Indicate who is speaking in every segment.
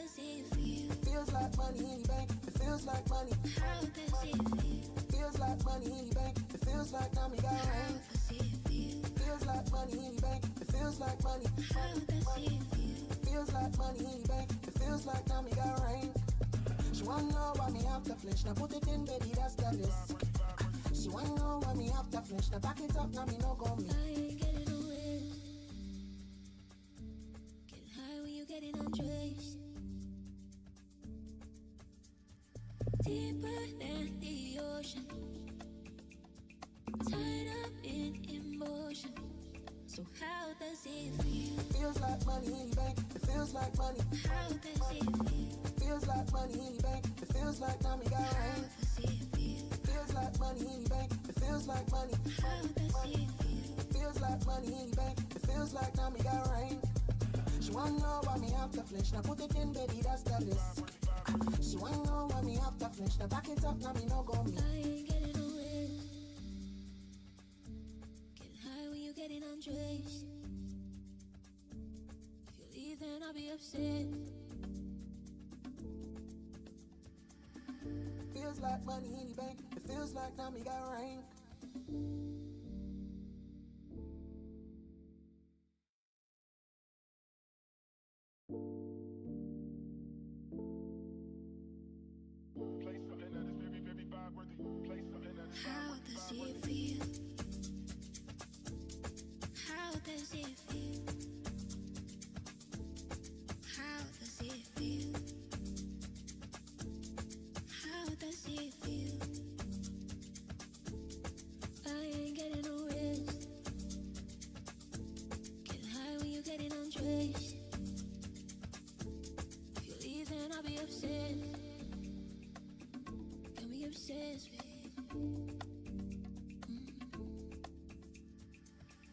Speaker 1: does it feel?
Speaker 2: Feels like money in your bank. It feels like money.
Speaker 1: How does it feel?
Speaker 2: Feels like money in your bank. It feels like now we got
Speaker 1: How
Speaker 2: rain.
Speaker 1: does it feel?
Speaker 2: Feels like money in your bank. It feels like money.
Speaker 1: How does it feel?
Speaker 2: Feels like money in your bank. It feels like now we got rain. She wanna know why me have to flinch. Now put it in, baby, that's the list. She wanna know why me have to flinch. Now back it up, now me no go me.
Speaker 1: I ain't getting no rest. Get high when you getting undressed. Deeper than the ocean. Tied up in emotion. So how does it feel?
Speaker 2: Feels like money in your bank. It feels like money.
Speaker 1: How does it feel?
Speaker 2: Feels like money in your bank. It feels like now we got
Speaker 1: How
Speaker 2: rain.
Speaker 1: does it feel?
Speaker 2: Feels like money in your bank. It feels like money.
Speaker 1: How does it feel?
Speaker 2: Feels like money in your bank. It feels like now we got rain. She wanna know why me have to flinch. Now put it in, baby, that's the list. She wanna know why me have to flinch. Now back it up, now me no go me.
Speaker 1: I ain't getting no rest. Get high when you getting undressed. If you leave, then I'll be upset.
Speaker 2: Feels like money in your bank. It feels like now we got rain.
Speaker 3: Play something that is very, very vibe-worthy. Play something that is
Speaker 1: How does it feel? How does it feel? How does it feel? How does it feel? I ain't getting no rest. Get high when you getting undressed. If you leave, then I'll be upset. Can we obsessed with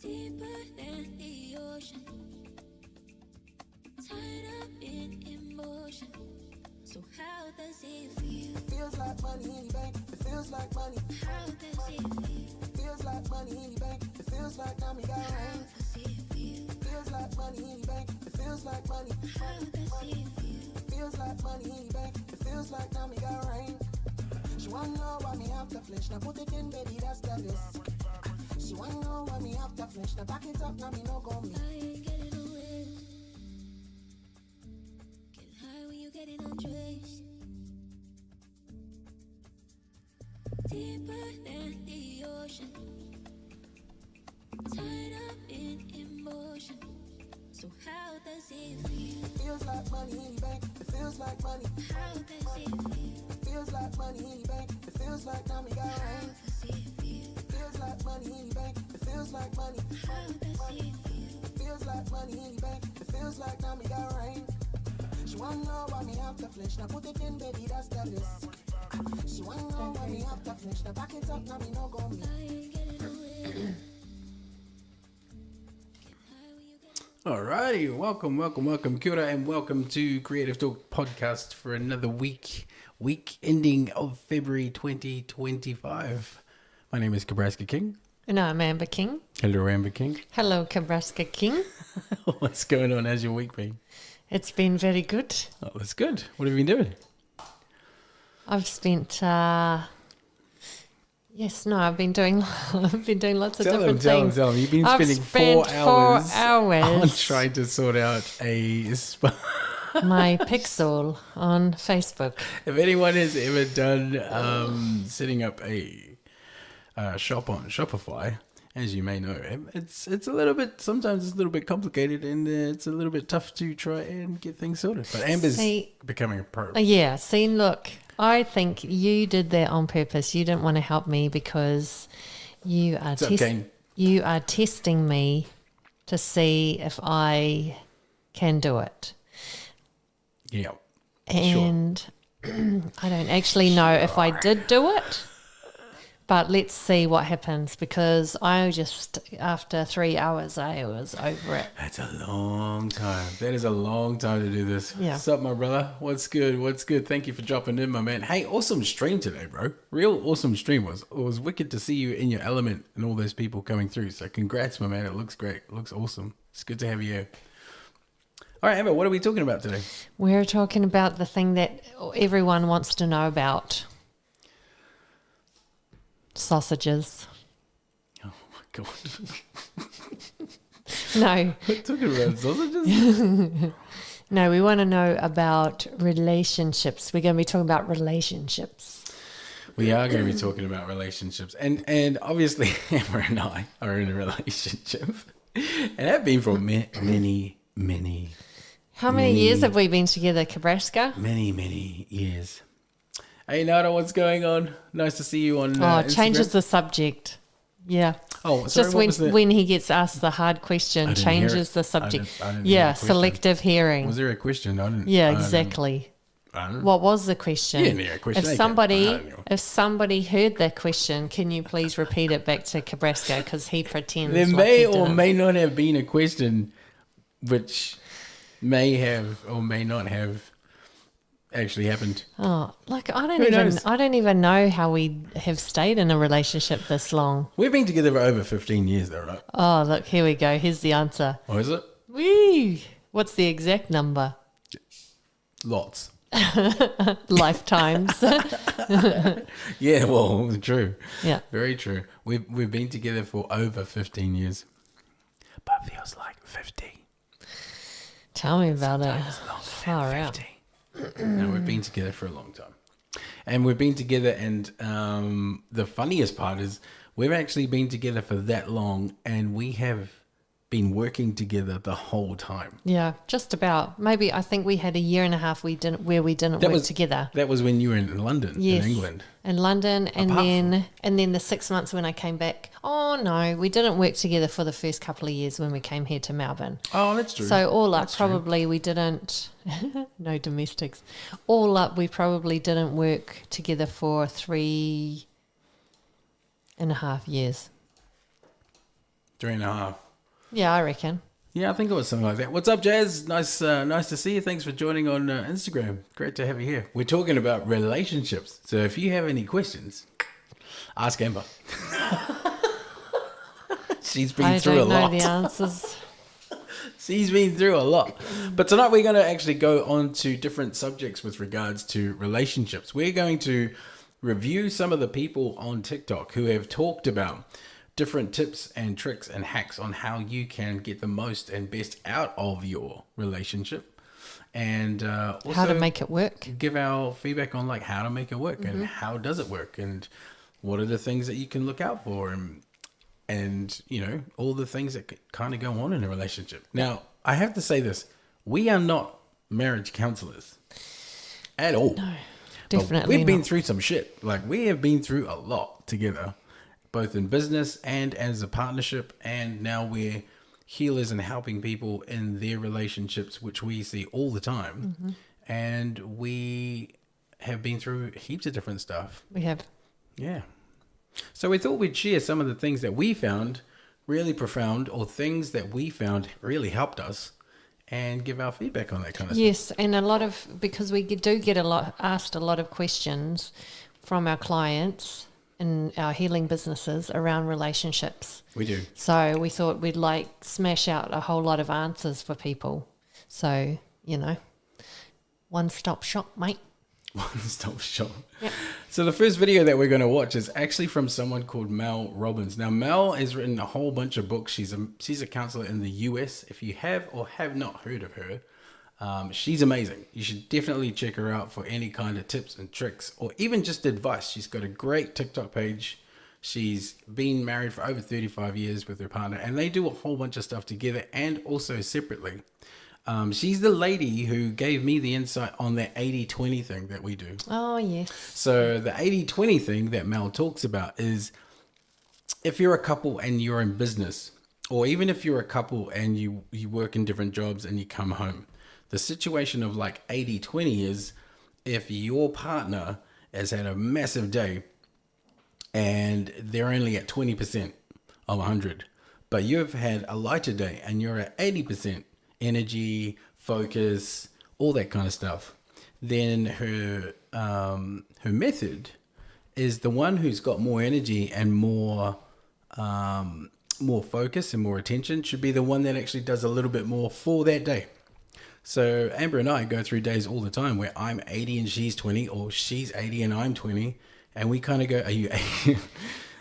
Speaker 1: deeper than the ocean, tied up in emotion. So how does it feel?
Speaker 2: Feels like money in your bank. It feels like money.
Speaker 1: How does it feel?
Speaker 2: Feels like money in your bank. It feels like now we got
Speaker 1: How
Speaker 2: rain.
Speaker 1: does it feel?
Speaker 2: Feels like money in your bank. It feels like money.
Speaker 1: How does it feel?
Speaker 2: Feels like money in your bank. It feels like now we got rain. She wanna know why me have to flinch. Now put it in, baby, that's the list. She wanna know why me have to flinch. Now back it up, now me no go me.
Speaker 1: I ain't getting no rest. Get high when you getting undressed. Deeper than the ocean, tied up in emotion. So how does it feel?
Speaker 2: Feels like money in your bank. It feels like money.
Speaker 1: How does it feel?
Speaker 2: Feels like money in your bank. It feels like now we got
Speaker 1: How
Speaker 2: rain.
Speaker 1: does it feel?
Speaker 2: Feels like money in your bank. It feels like money.
Speaker 1: How does it feel?
Speaker 2: Feels like money in your bank. It feels like now we got rain. She wanna know why me have to flinch. Now put it in, baby, that's the list. She wanna know why me have to flinch. Now back it up, now me no go me.
Speaker 1: I ain't getting no rest. Get high when you get
Speaker 4: Alrighty, welcome, kia ora, and welcome to Creative Talk Podcast for another week ending of February 2025. My name is Kebrasca King.
Speaker 5: And I'm Amber King.
Speaker 4: Hello, Amber King.
Speaker 5: Hello, Kebrasca King.
Speaker 4: What's going on? How's your week been?
Speaker 5: It's been very good.
Speaker 4: Oh, that's good. What have you been doing?
Speaker 5: I've spent, I've been doing, lots of different things.
Speaker 4: Tell them. You've been
Speaker 5: I've
Speaker 4: spending
Speaker 5: spent
Speaker 4: 4 hours,
Speaker 5: 4 hours
Speaker 4: on trying to sort out
Speaker 5: my pixel on Facebook.
Speaker 4: If anyone has ever done setting up a shop on Shopify, as you may know, it's a little bit, sometimes it's a little bit complicated and it's a little bit tough to try and get things sorted. But Amber's becoming a pro.
Speaker 5: Yeah, see, look, I think you did that on purpose. You didn't want to help me because you are you are testing me to see if I can do it.
Speaker 4: Yeah.
Speaker 5: And I don't actually know if I did do it, but let's see what happens, because I just, after 3 hours, I was over it.
Speaker 4: That's a long time. That is a long time to do this.
Speaker 5: Yeah.
Speaker 4: What's up, my brother? What's good? Thank you for dropping in, my man. Hey, awesome stream today, bro. Real awesome stream. It was wicked to see you in your element and all those people coming through. So congrats, my man. It looks great. It looks awesome. It's good to have you here. All right, Amber, what are we talking about today?
Speaker 5: We're talking about the thing that everyone wants to know about. Sausages.
Speaker 4: Oh my God.
Speaker 5: No.
Speaker 4: We're talking about sausages?
Speaker 5: No, we want to know about relationships. We're going to be talking about relationships.
Speaker 4: We are going to be talking about relationships. And obviously, Amber and I are in a relationship. And have been for many
Speaker 5: How many years have we been together, Kebrasca?
Speaker 4: many years. Hey, Nada, what's going on? Nice to see you on Instagram.
Speaker 5: Changes the subject. Yeah.
Speaker 4: Oh, sorry,
Speaker 5: Just
Speaker 4: what was the-
Speaker 5: when he gets asked the hard question,
Speaker 4: I didn't hear
Speaker 5: changes
Speaker 4: it.
Speaker 5: the subject.
Speaker 4: I didn't hear
Speaker 5: Yeah,
Speaker 4: the question.
Speaker 5: selective hearing.
Speaker 4: Was there a question? I didn't.
Speaker 5: Yeah,
Speaker 4: I didn't-
Speaker 5: exactly.
Speaker 4: I don't know.
Speaker 5: What was the question?
Speaker 4: You didn't hear a question.
Speaker 5: If
Speaker 4: Okay.
Speaker 5: somebody,
Speaker 4: I don't know.
Speaker 5: if somebody heard that question, can you please repeat it back to Kebrasca because he pretends
Speaker 4: There
Speaker 5: like
Speaker 4: may
Speaker 5: he
Speaker 4: or
Speaker 5: didn't.
Speaker 4: may not have been a question which may have or may not have actually happened.
Speaker 5: Oh, like I
Speaker 4: Who knows?
Speaker 5: don't even know how we have stayed in a relationship this long.
Speaker 4: We've been together for over 15 years though, right?
Speaker 5: Oh, look, here we go. Here's the answer.
Speaker 4: Or is it?
Speaker 5: Wee! What's the exact number?
Speaker 4: Lots.
Speaker 5: Lifetimes.
Speaker 4: Yeah, well, true.
Speaker 5: Yeah.
Speaker 4: Very true. We've been together for over 15 years. But it feels like 50.
Speaker 5: Tell me about it.
Speaker 4: Sometimes longer
Speaker 5: Far
Speaker 4: than
Speaker 5: out.
Speaker 4: 50. No, we've been together for a long time. And we've been together, and the funniest part is we've actually been together for that long, and we have been working together the whole time.
Speaker 5: Yeah, just about. Maybe I think we had a year and a half we didn't work together.
Speaker 4: That was when you were in London,
Speaker 5: Yes,
Speaker 4: in England.
Speaker 5: in London, and
Speaker 4: Apart
Speaker 5: then the 6 months when I came back. Oh no, we didn't work together for the first couple of years when we came here to Melbourne.
Speaker 4: Oh, that's true.
Speaker 5: So all up,
Speaker 4: That's true.
Speaker 5: probably we didn't. No domestics. All up, we probably didn't work together for 3.5 years.
Speaker 4: 3.5.
Speaker 5: Yeah, I reckon.
Speaker 4: Yeah, I think it was something like that. What's up, Jazz? Nice to see you. Thanks for joining on Instagram. Great to have you here. We're talking about relationships. So if you have any questions, ask Amber. She's been
Speaker 5: I
Speaker 4: through a
Speaker 5: don't know
Speaker 4: lot.
Speaker 5: the answers.
Speaker 4: She's been through a lot. But tonight we're going to actually go on to different subjects with regards to relationships. We're going to review some of the people on TikTok who have talked about different tips and tricks and hacks on how you can get the most and best out of your relationship. And also
Speaker 5: How to make it work.
Speaker 4: give our feedback on like how to make it work and how does it work and what are the things that you can look out for and you know, all the things that kind of go on in a relationship. Now, I have to say this. We are not marriage counselors at all. No,
Speaker 5: Definitely
Speaker 4: we've been
Speaker 5: not.
Speaker 4: through some shit. Like we have been through a lot together, both in business and as a partnership. And now we're healers and helping people in their relationships, which we see all the time. And we have been through heaps of different stuff.
Speaker 5: We have.
Speaker 4: Yeah. So we thought we'd share some of the things that we found really profound or things that we found really helped us and give our feedback on that kind of stuff.
Speaker 5: Yes, and a lot of, because we do get asked a lot of questions from our clients in our healing businesses around relationships.
Speaker 4: We do.
Speaker 5: So we thought we'd like smash out a whole lot of answers for people. So, you know, one-stop shop, mate.
Speaker 4: One-stop shop.
Speaker 5: Yep.
Speaker 4: So the first video that we're going to watch is actually from someone called Mel Robbins. Now, Mel has written a whole bunch of books. She's a counselor in the US. If you have or have not heard of her, she's amazing. You should definitely check her out for any kind of tips and tricks or even just advice. She's got a great TikTok page. She's been married for over 35 years with her partner, and they do a whole bunch of stuff together and also separately. She's the lady who gave me the insight on that 80-20 thing that we do.
Speaker 5: Oh, yes.
Speaker 4: So the 80-20 thing that Mel talks about is if you're a couple and you're in business, or even if you're a couple and you work in different jobs and you come home, the situation of like 80-20 is if your partner has had a massive day and they're only at 20% of 100, but you've had a lighter day and you're at 80% energy, focus, all that kind of stuff, then her method is the one who's got more energy and more focus and more attention should be the one that actually does a little bit more for that day. So Amber and I go through days all the time where I'm 80 and she's 20, or she's 80 and I'm 20, and we kind of go, are you 80?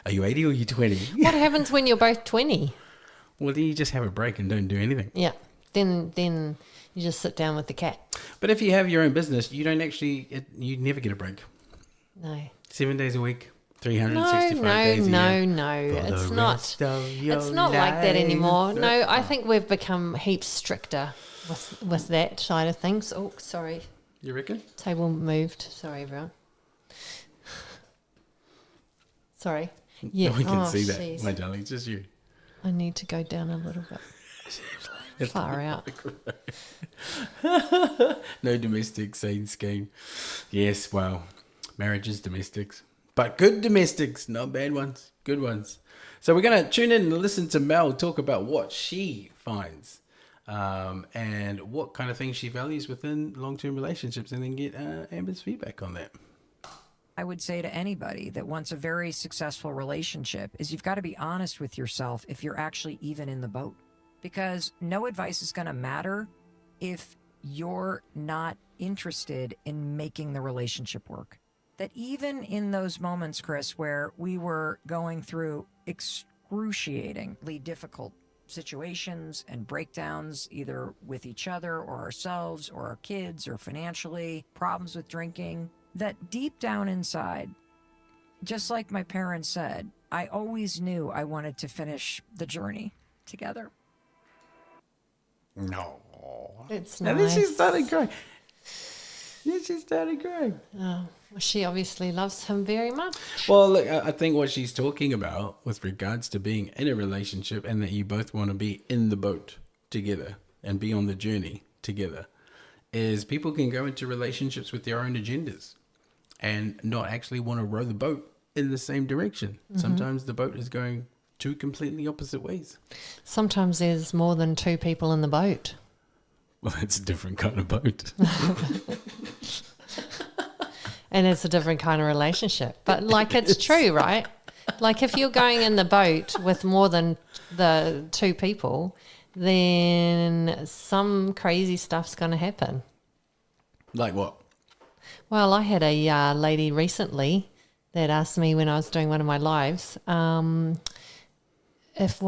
Speaker 4: Are you 80 or are you 20?
Speaker 5: What happens when you're both 20?
Speaker 4: Well, then you just have a break and don't do anything.
Speaker 5: Yeah. Then you just sit down with the cat.
Speaker 4: But if you have your own business, you don't actually, you never get a break.
Speaker 5: No.
Speaker 4: 7 days a week, 365 days a year.
Speaker 5: No. It's not like that anymore. No, I think we've become heaps stricter with that side of things. Oh, sorry.
Speaker 4: You reckon?
Speaker 5: Table moved. Sorry, everyone. Sorry. Yeah.
Speaker 4: No one can see that,
Speaker 5: geez.
Speaker 4: my darling. Just you.
Speaker 5: I need to go down a little bit. Far out.
Speaker 4: No domestic scene scheme. Yes, well, marriage is domestics. But good domestics, not bad ones. Good ones. So we're going to tune in and listen to Mel talk about what she finds and what kind of things she values within long-term relationships, and then get Amber's feedback on that.
Speaker 6: I would say to anybody that wants a very successful relationship is you've got to be honest with yourself if you're actually even in the boat. Because no advice is going to matter if you're not interested in making the relationship work. That even in those moments, Chris, where we were going through excruciatingly difficult situations and breakdowns, either with each other or ourselves or our kids or financially, problems with drinking, that deep down inside, just like my parents said, I always knew I wanted to finish the journey together.
Speaker 4: No.
Speaker 5: It's
Speaker 4: And
Speaker 5: nice.
Speaker 4: then she started crying.
Speaker 5: Oh, well, she obviously loves him very much.
Speaker 4: Well, look, I think what she's talking about with regards to being in a relationship, and that you both want to be in the boat together and be on the journey together, is people can go into relationships with their own agendas and not actually want to row the boat in the same direction. Mm-hmm. Sometimes the boat is going two completely opposite ways.
Speaker 5: Sometimes there's more than two people in the boat.
Speaker 4: Well, it's a different kind of boat.
Speaker 5: And it's a different kind of relationship. But like, it's true, right? Like, if you're going in the boat with more than the two people, then some crazy stuff's going to happen.
Speaker 4: Like what?
Speaker 5: Well, I had a lady recently that asked me when I was doing one of my lives, if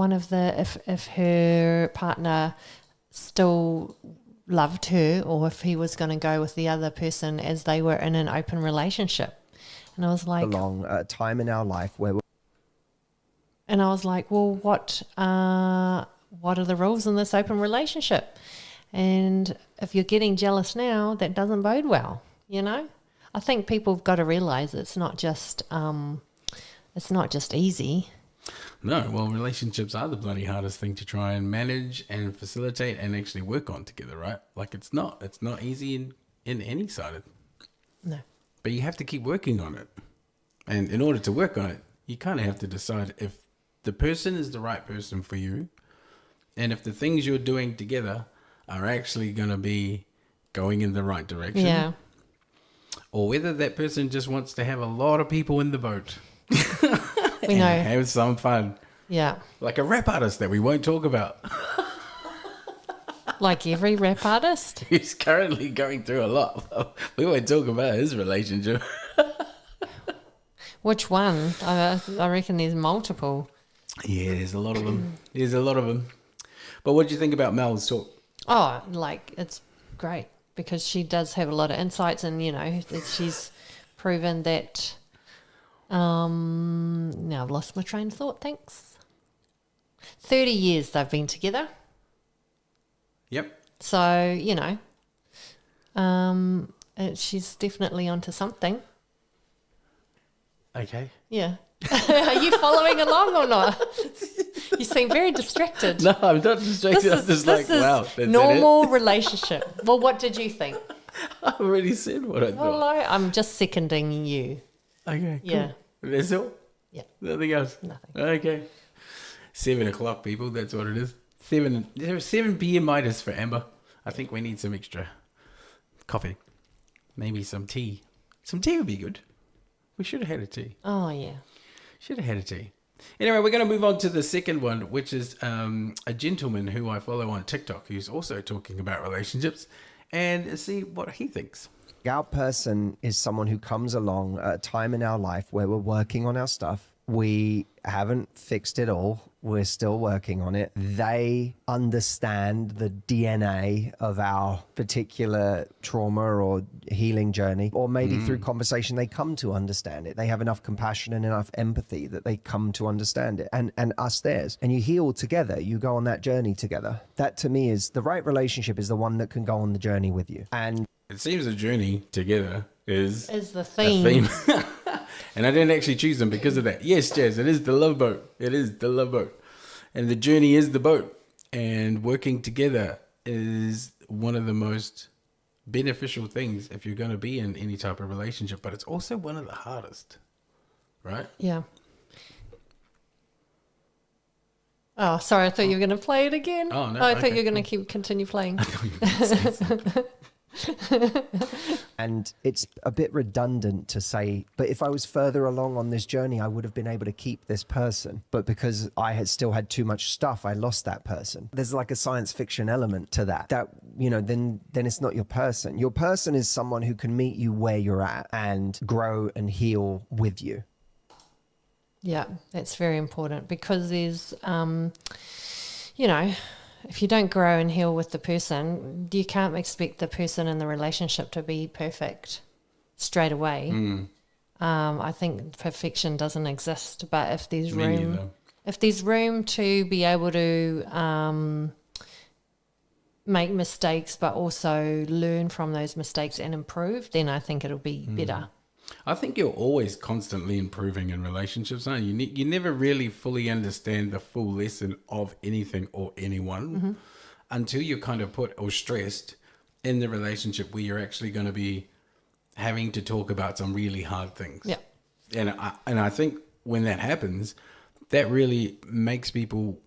Speaker 5: her partner still loved her, or if he was going to go with the other person as they were in an open relationship. And I was like,
Speaker 7: a long time in our life where
Speaker 5: and I was like, well, what are the rules in this open relationship? And if you're getting jealous now, that doesn't bode well, you know? I think people have got to realize it's not just easy.
Speaker 4: No, well, relationships are the bloody hardest thing to try and manage and facilitate and actually work on together, right? Like, it's not easy in any side.
Speaker 5: No.
Speaker 4: But you have to keep working on it. And in order to work on it, you kind of have to decide if the person is the right person for you, and if the things you're doing together are actually going to be going in the right direction.
Speaker 5: Yeah.
Speaker 4: Or whether that person just wants to have a lot of people in the boat.
Speaker 5: We know.
Speaker 4: Have some fun.
Speaker 5: Yeah.
Speaker 4: Like a rap artist that we won't talk about.
Speaker 5: Like every rap artist.
Speaker 4: He's currently going through a lot. We won't talk about his relationship.
Speaker 5: Which one? I reckon there's multiple.
Speaker 4: Yeah, there's a lot of them. But what do you think about Mel's talk?
Speaker 5: Oh, like, it's great because she does have a lot of insights, and, you know, she's proven that. Now I've lost my train of thought. Thanks. 30 years they've been together.
Speaker 4: Yep.
Speaker 5: So, you know, she's definitely onto something.
Speaker 4: Okay.
Speaker 5: Yeah. Are you following along or not? You seem very distracted.
Speaker 4: No, I'm not distracted. I'm just like, wow. That's
Speaker 5: normal relationship. Well, what did you think?
Speaker 4: I've already said what I thought.
Speaker 5: Well, I'm just seconding you.
Speaker 4: Okay, cool.
Speaker 5: Yeah.
Speaker 4: That's all?
Speaker 5: Yeah.
Speaker 4: Nothing else?
Speaker 5: Nothing.
Speaker 4: Okay. 7 o'clock, people. That's what it is. 7 p.m. Midas for Amber. I think we need some extra coffee. Maybe some tea. Some tea would be good. We should have had a tea.
Speaker 5: Oh, yeah.
Speaker 4: Should have had a tea. Anyway, we're going to move on to the second one, which is a gentleman who I follow on TikTok who's also talking about relationships, and see what he thinks.
Speaker 7: Our person is someone who comes along at a time in our life where we're working on our stuff. We haven't fixed it all. We're still working on it. They understand the DNA of our particular trauma or healing journey, or maybe through conversation, they come to understand it. They have enough compassion and enough empathy that they come to understand it, and us theirs. And you heal together. You go on that journey together. That to me is the right relationship, is the one that can go on the journey with you. And
Speaker 4: it seems a journey together is
Speaker 5: the theme.
Speaker 4: A theme. And I didn't actually choose them because of that. Yes, Jazz, it is the love boat. It is the love boat. And the journey is the boat. And working together is one of the most beneficial things if you're going to be in any type of relationship. But it's also one of the hardest, right?
Speaker 5: Yeah. Oh, sorry. I thought you were going to play it again.
Speaker 4: Oh, no.
Speaker 5: I thought you were going to continue playing.
Speaker 4: I thought you were going to say something.
Speaker 7: And it's a bit redundant to say, but if I was further along on this journey, I would have been able to keep this person. But because I had still had too much stuff, I lost that person. There's like a science fiction element to that, then it's not your person. Your person is someone who can meet you where you're at and grow and heal with you.
Speaker 5: Yeah, that's very important, because there's, if you don't grow and heal with the person, you can't expect the person in the relationship to be perfect straight away. I think perfection doesn't exist, but if there's room to be able to make mistakes but also learn from those mistakes and improve, then I think it'll be better.
Speaker 4: I think you're always constantly improving in relationships, aren't you? You never really fully understand the full lesson of anything or anyone until you're kind of put or stressed in the relationship where you're actually going to be having to talk about some really hard things.
Speaker 5: Yeah.
Speaker 4: And I think when that happens, that really makes people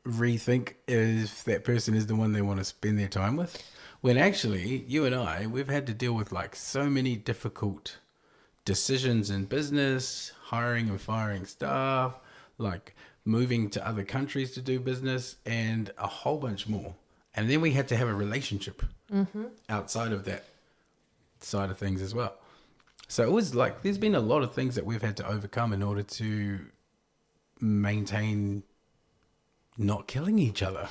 Speaker 4: rethink if that person is the one they want to spend their time with. When actually, you and I, we've had to deal with like so many difficult decisions in business, hiring and firing staff, like moving to other countries to do business, and a whole bunch more. And then we had to have a relationship outside of that side of things as well. So it was like, there's been a lot of things that we've had to overcome in order to maintain not killing each other,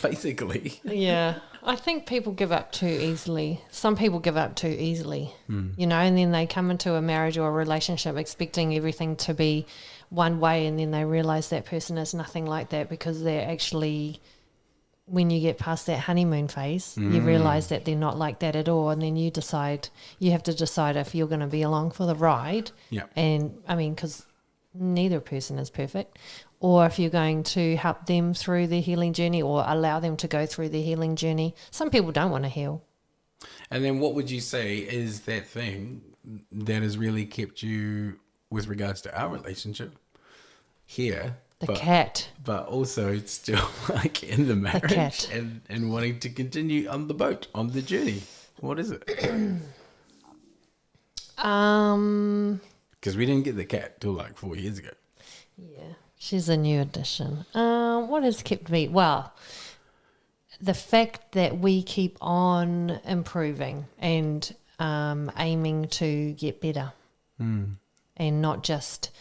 Speaker 4: basically.
Speaker 5: Yeah, I think people give up too easily. Some people give up too easily, and then they come into a marriage or a relationship expecting everything to be one way, and then they realize that person is nothing like that, because they're actually, when you get past that honeymoon phase, you realize that they're not like that at all, and then you have to decide if you're going to be along for the ride.
Speaker 4: Yeah.
Speaker 5: And I mean, because neither person is perfect, or if you're going to help them through their healing journey or allow them to go through their healing journey. Some people don't want to heal.
Speaker 4: And then what would you say is that thing that has really kept you, with regards to our relationship here?
Speaker 5: The cat.
Speaker 4: But also it's still like in the marriage,
Speaker 5: the cat.
Speaker 4: And wanting to continue on the boat, on the journey. What is it? Because we didn't get the cat till like 4 years ago.
Speaker 5: Yeah, she's a new addition. What has kept me? Well, the fact that we keep on improving and aiming to get better, and not just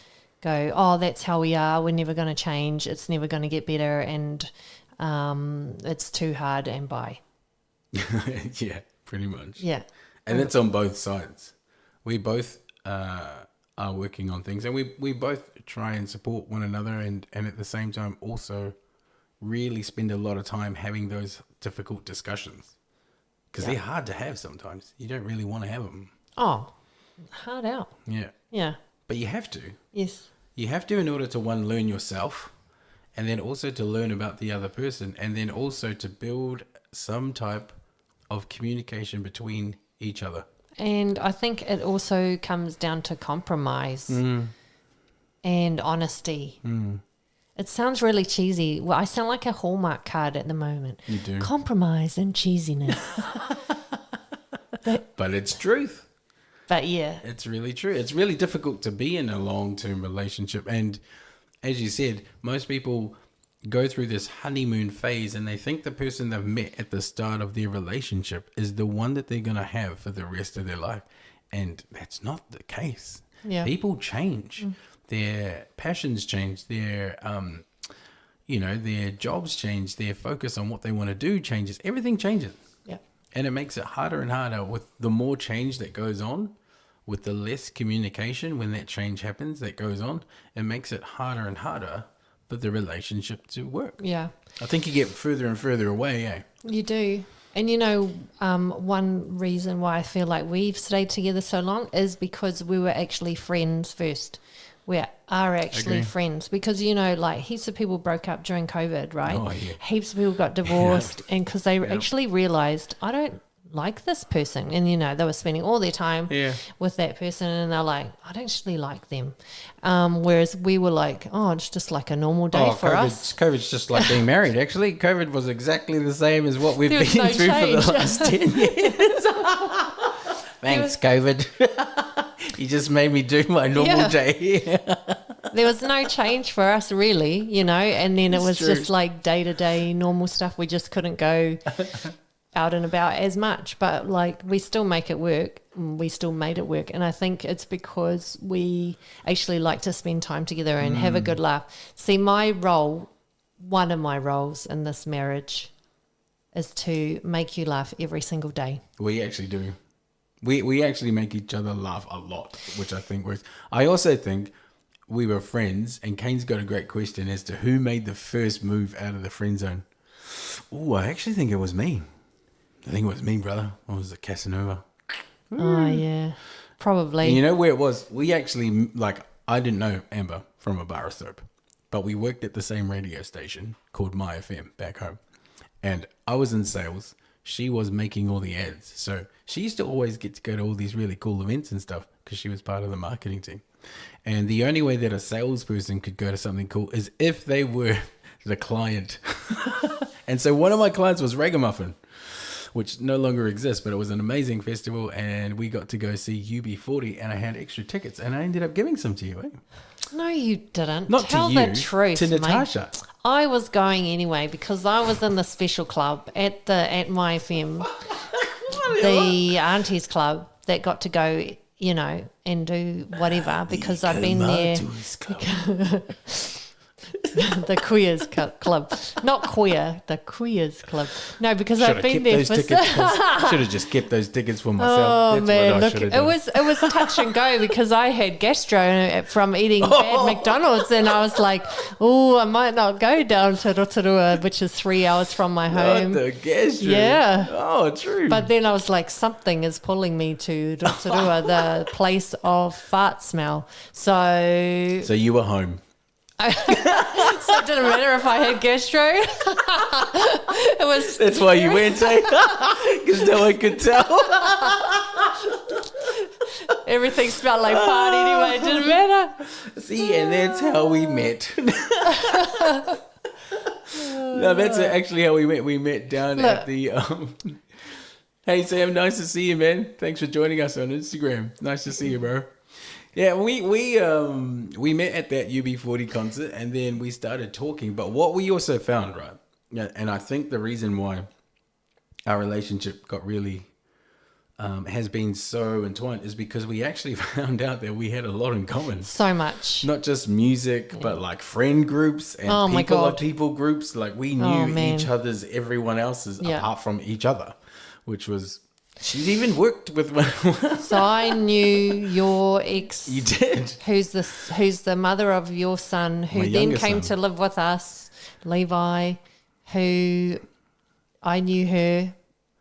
Speaker 5: go, oh, that's how we are, we're never going to change, it's never going to get better, and it's too hard, and bye.
Speaker 4: Yeah, pretty much.
Speaker 5: Yeah.
Speaker 4: And it's on both sides. We both are working on things, and we both try and support one another, and at the same time also really spend a lot of time having those difficult discussions, because they're hard to have sometimes. You don't really want to have them.
Speaker 5: Oh, hard out.
Speaker 4: Yeah.
Speaker 5: Yeah.
Speaker 4: But you have to.
Speaker 5: Yes.
Speaker 4: You have to, in order to, one, learn yourself, and then also to learn about the other person, and then also to build some type of communication between each other.
Speaker 5: And I think it also comes down to compromise and honesty. It sounds really cheesy. Well, I sound like a Hallmark card at the moment.
Speaker 4: You do.
Speaker 5: Compromise and cheesiness.
Speaker 4: But it's truth.
Speaker 5: But yeah.
Speaker 4: It's really true. It's really difficult to be in a long-term relationship. And as you said, most people go through this honeymoon phase and they think the person they've met at the start of their relationship is the one that they're going to have for the rest of their life. And that's not the case.
Speaker 5: Yeah.
Speaker 4: People change. Their passions change. Their, their jobs change. Their focus on what they want to do changes. Everything changes.
Speaker 5: Yeah.
Speaker 4: And it makes it harder and harder with the more change that goes on, with the less communication when that change happens that goes on. It makes it harder and harder for the relationship to work.
Speaker 5: Yeah.
Speaker 4: I think you get further and further away, eh?
Speaker 5: You do. And one reason why I feel like we've stayed together so long is because we were actually friends first. We are actually friends because, like heaps of people broke up during COVID, right?
Speaker 4: Oh, yeah.
Speaker 5: Heaps of people got divorced and because they actually realized, I don't like this person. And, they were spending all their time with that person and they're like, I don't actually like them. Whereas we were like, oh, it's just like a normal day for us.
Speaker 4: COVID's just like being married, actually. COVID was exactly the same as what we've been
Speaker 5: no
Speaker 4: through
Speaker 5: change.
Speaker 4: for the last 10 years. Thanks, COVID. You just made me do my normal day.
Speaker 5: There was no change for us really, and then it was
Speaker 4: true.
Speaker 5: just like day-to-day normal stuff. We just couldn't go out and about as much, but like we still make it work. We still made it work. And I think it's because we actually like to spend time together and have a good laugh. See, one of my roles in this marriage is to make you laugh every single day.
Speaker 4: We actually do. We actually make each other laugh a lot, which I think works. I also think we were friends, and Kane's got a great question as to who made the first move out of the friend zone. Oh, I actually think it was me. I think it was me, brother. I was a Casanova.
Speaker 5: Oh, yeah. Probably.
Speaker 4: And you know where it was? We actually, I didn't know Amber from a bar of soap, but we worked at the same radio station called My FM back home. And I was in sales. She was making all the ads. So she used to always get to go to all these really cool events and stuff because she was part of the marketing team. And the only way that a salesperson could go to something cool is if they were the client. And so one of my clients was Ragamuffin, which no longer exists, but it was an amazing festival. And we got to go see UB40 and I had extra tickets and I ended up giving some to you. Eh?
Speaker 5: No, you didn't.
Speaker 4: Not
Speaker 5: Tell
Speaker 4: to you,
Speaker 5: the truth,
Speaker 4: to Natasha.
Speaker 5: Mate. I was going anyway because I was in the special club at my FM, the aunties club that got to go, and do whatever because I've been there. The Queers Club. Not queer, the Queers Club. No, because I've been there for...
Speaker 4: Should have just kept those tickets for myself.
Speaker 5: Oh,
Speaker 4: That's
Speaker 5: man,
Speaker 4: what I
Speaker 5: look,
Speaker 4: should have
Speaker 5: it
Speaker 4: done.
Speaker 5: was touch and go because I had gastro from eating bad McDonald's and I was like, oh, I might not go down to Rotorua, which is 3 hours from my home.
Speaker 4: Not the gastro.
Speaker 5: Yeah.
Speaker 4: Oh, true.
Speaker 5: But then I was like, something is pulling me to Rotorua, the place of fart smell. So
Speaker 4: you were home.
Speaker 5: So it didn't matter if I had gastro. It was.
Speaker 4: That's why you went, eh? Because no one could tell.
Speaker 5: Everything smelled like fart anyway. It didn't matter.
Speaker 4: See, and that's how we met. No, that's actually how we met. We met down at the. Hey Sam, nice to see you, man. Thanks for joining us on Instagram. Nice to see you, bro. Yeah, we met at that UB40 concert and then we started talking. But what we also found, right, and I think the reason why our relationship got really has been so entwined is because we actually found out that we had a lot in common.
Speaker 5: So much.
Speaker 4: Not just music, but like friend groups and people of people groups. Like we knew each other's, everyone else's apart from each other, which was... She's even worked with one. So
Speaker 5: I knew your ex.
Speaker 4: You did.
Speaker 5: Who's the mother of your son, who then came to live with us, Levi, who I knew her,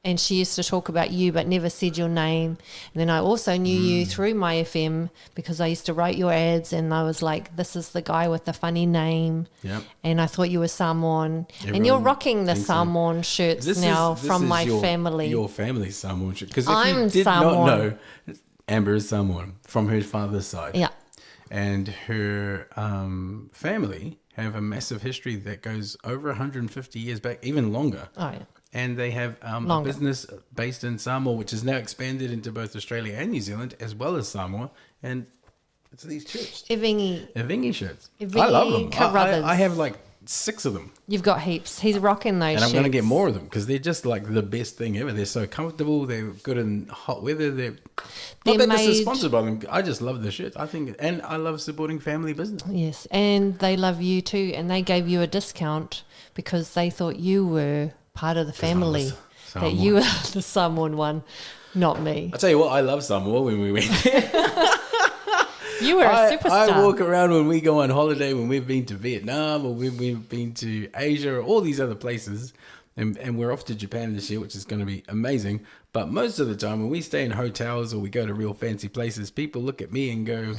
Speaker 5: and she used to talk about you but never said your name. And then I also knew you through my FM because I used to write your ads and I was like, this is the guy with the funny name.
Speaker 4: Yep.
Speaker 5: And I thought you were Samoan. And you're rocking the Samoan shirts now from my family.
Speaker 4: Your family's Samoan shirt. Because if
Speaker 5: I'm
Speaker 4: you did
Speaker 5: Samoan.
Speaker 4: not know, Amber is Samoan from her father's side.
Speaker 5: Yeah.
Speaker 4: And her family have a massive history that goes over 150 years back, even longer.
Speaker 5: Oh, yeah.
Speaker 4: and they have a business based in Samoa, which is now expanded into both Australia and New Zealand, as well as Samoa. And it's these shirts. Evingi shirts. I love them. I have like 6 of them.
Speaker 5: You've got heaps. He's rocking those shirts.
Speaker 4: And I'm going to get more of them because they're just like the best thing ever. They're so comfortable. They're good in hot weather. Not that this is sponsored by them. I just love the shirts. And I love supporting family business.
Speaker 5: Yes, and they love you too. And they gave you a discount because they thought you were part of the family. That you were the Samoan one, not me.
Speaker 4: I tell you what, I love Samoa when we went there.
Speaker 5: You were a superstar.
Speaker 4: I walk around when we go on holiday, when we've been to Vietnam or we've been to Asia or all these other places, and we're off to Japan this year, which is going to be amazing. But most of the time when we stay in hotels or we go to real fancy places, people look at me and go,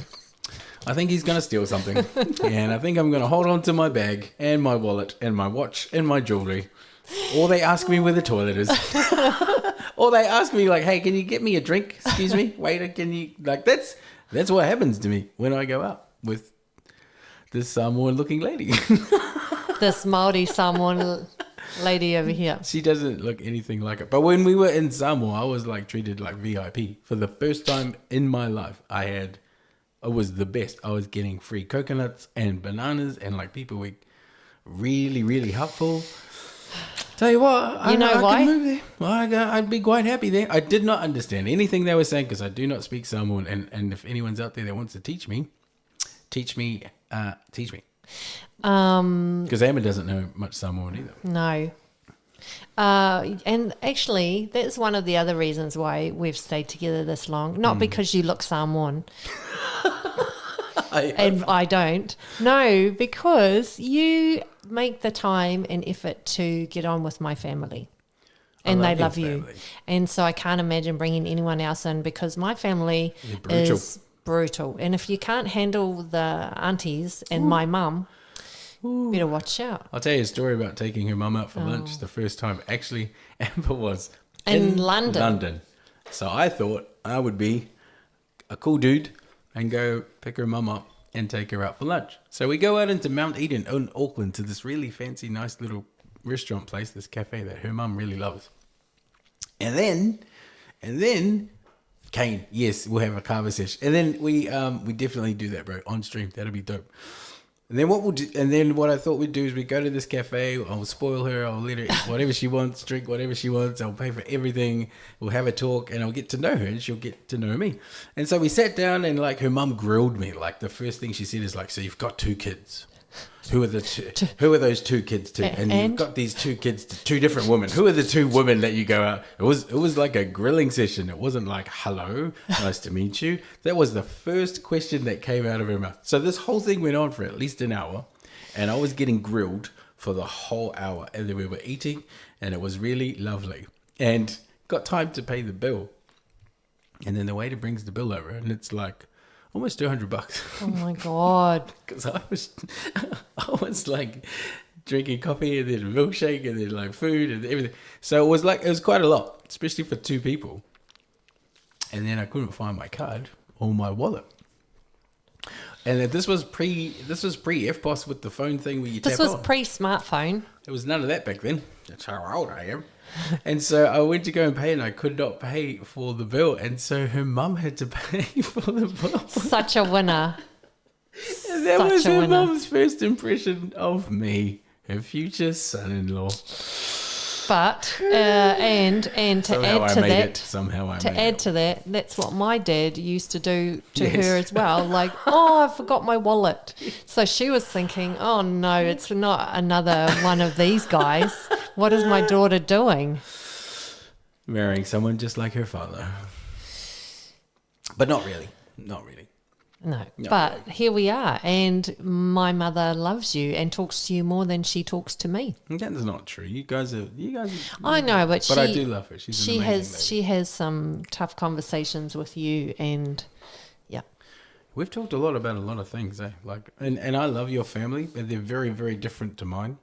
Speaker 4: I think he's going to steal something. And I think I'm going to hold on to my bag and my wallet and my watch and my jewelry. Or they ask me where the toilet is. Or they ask me like, hey, can you get me a drink? Excuse me, waiter, can you... Like, that's what happens to me when I go out with this Samoan-looking lady.
Speaker 5: This Māori Samoan lady over here.
Speaker 4: She doesn't look anything like it. But when we were in Samoa, I was like treated like VIP. For the first time in my life, it was the best. I was getting free coconuts and bananas, and like people were really, really helpful. Tell you what, I
Speaker 5: why?
Speaker 4: can move there. I'd be quite happy there. I did not understand anything they were saying because I do not speak Samoan. And if anyone's out there that wants to teach me. Because Amber doesn't know much Samoan either.
Speaker 5: No. And actually, that's one of the other reasons why we've stayed together this long. Not because you look Samoan. I don't. No, because you make the time and effort to get on with my family. And they love you. And so I can't imagine bringing anyone else in because my family is brutal. And if you can't handle the aunties and my mum, better watch out.
Speaker 4: I'll tell you a story about taking her mum out for lunch the first time. Actually, Amber was
Speaker 5: in London.
Speaker 4: So I thought I would be a cool dude and go pick her mum up and take her out for lunch. So we go out into Mount Eden in Auckland to this really fancy, nice little restaurant place, this cafe that her mum really loves. And then Kane, yes, we'll have a conversation. And then we definitely do that, bro, on stream. That'll be dope. And then what I thought we'd do is we go to this cafe. I'll spoil her. I'll let her eat whatever she wants, drink whatever she wants. I'll pay for everything. We'll have a talk, and I'll get to know her, and she'll get to know me. And so we sat down, and like her mum grilled me. Like the first thing she said is like, "So you've got 2 kids. Who are those 2 kids to? And you've got these 2 kids to 2 different women. Who are the 2 women that you go out?" It was like a grilling session. It wasn't like, "Hello, nice to meet you." That was the first question that came out of her mouth. So this whole thing went on for at least an hour, and I was getting grilled for the whole hour. And then we were eating, and it was really lovely. And got time to pay the bill. And then the waiter brings the bill over, and it's like almost $200.
Speaker 5: Oh my God.
Speaker 4: Because I was like drinking coffee and then a milkshake and then like food and everything. So it was quite a lot, especially for 2 people. And then I couldn't find my card or my wallet. And this was pre FPOS with the phone thing where you tap on.
Speaker 5: This was pre-smartphone.
Speaker 4: There was none of that back then. That's how old I am. And so I went to go and pay, and I could not pay for the bill. And so her mum had to pay for the bill.
Speaker 5: Such a winner.
Speaker 4: And that was her mum's first impression of me, her future son-in-law.
Speaker 5: But and to add to that, that's what my dad used to do to her as well. Like, oh, I forgot my wallet. So she was thinking, oh no, it's not another one of these guys. What is my daughter doing?
Speaker 4: Marrying someone just like her father. But not really.
Speaker 5: No, but here we are, and my mother loves you and talks to you more than she talks to me.
Speaker 4: That is not true. You guys are.
Speaker 5: I know, but
Speaker 4: I do love her. She's an amazing lady.
Speaker 5: She has some tough conversations with you, and yeah.
Speaker 4: We've talked a lot about a lot of things, eh? Like, and I love your family, but they're very, very different to mine.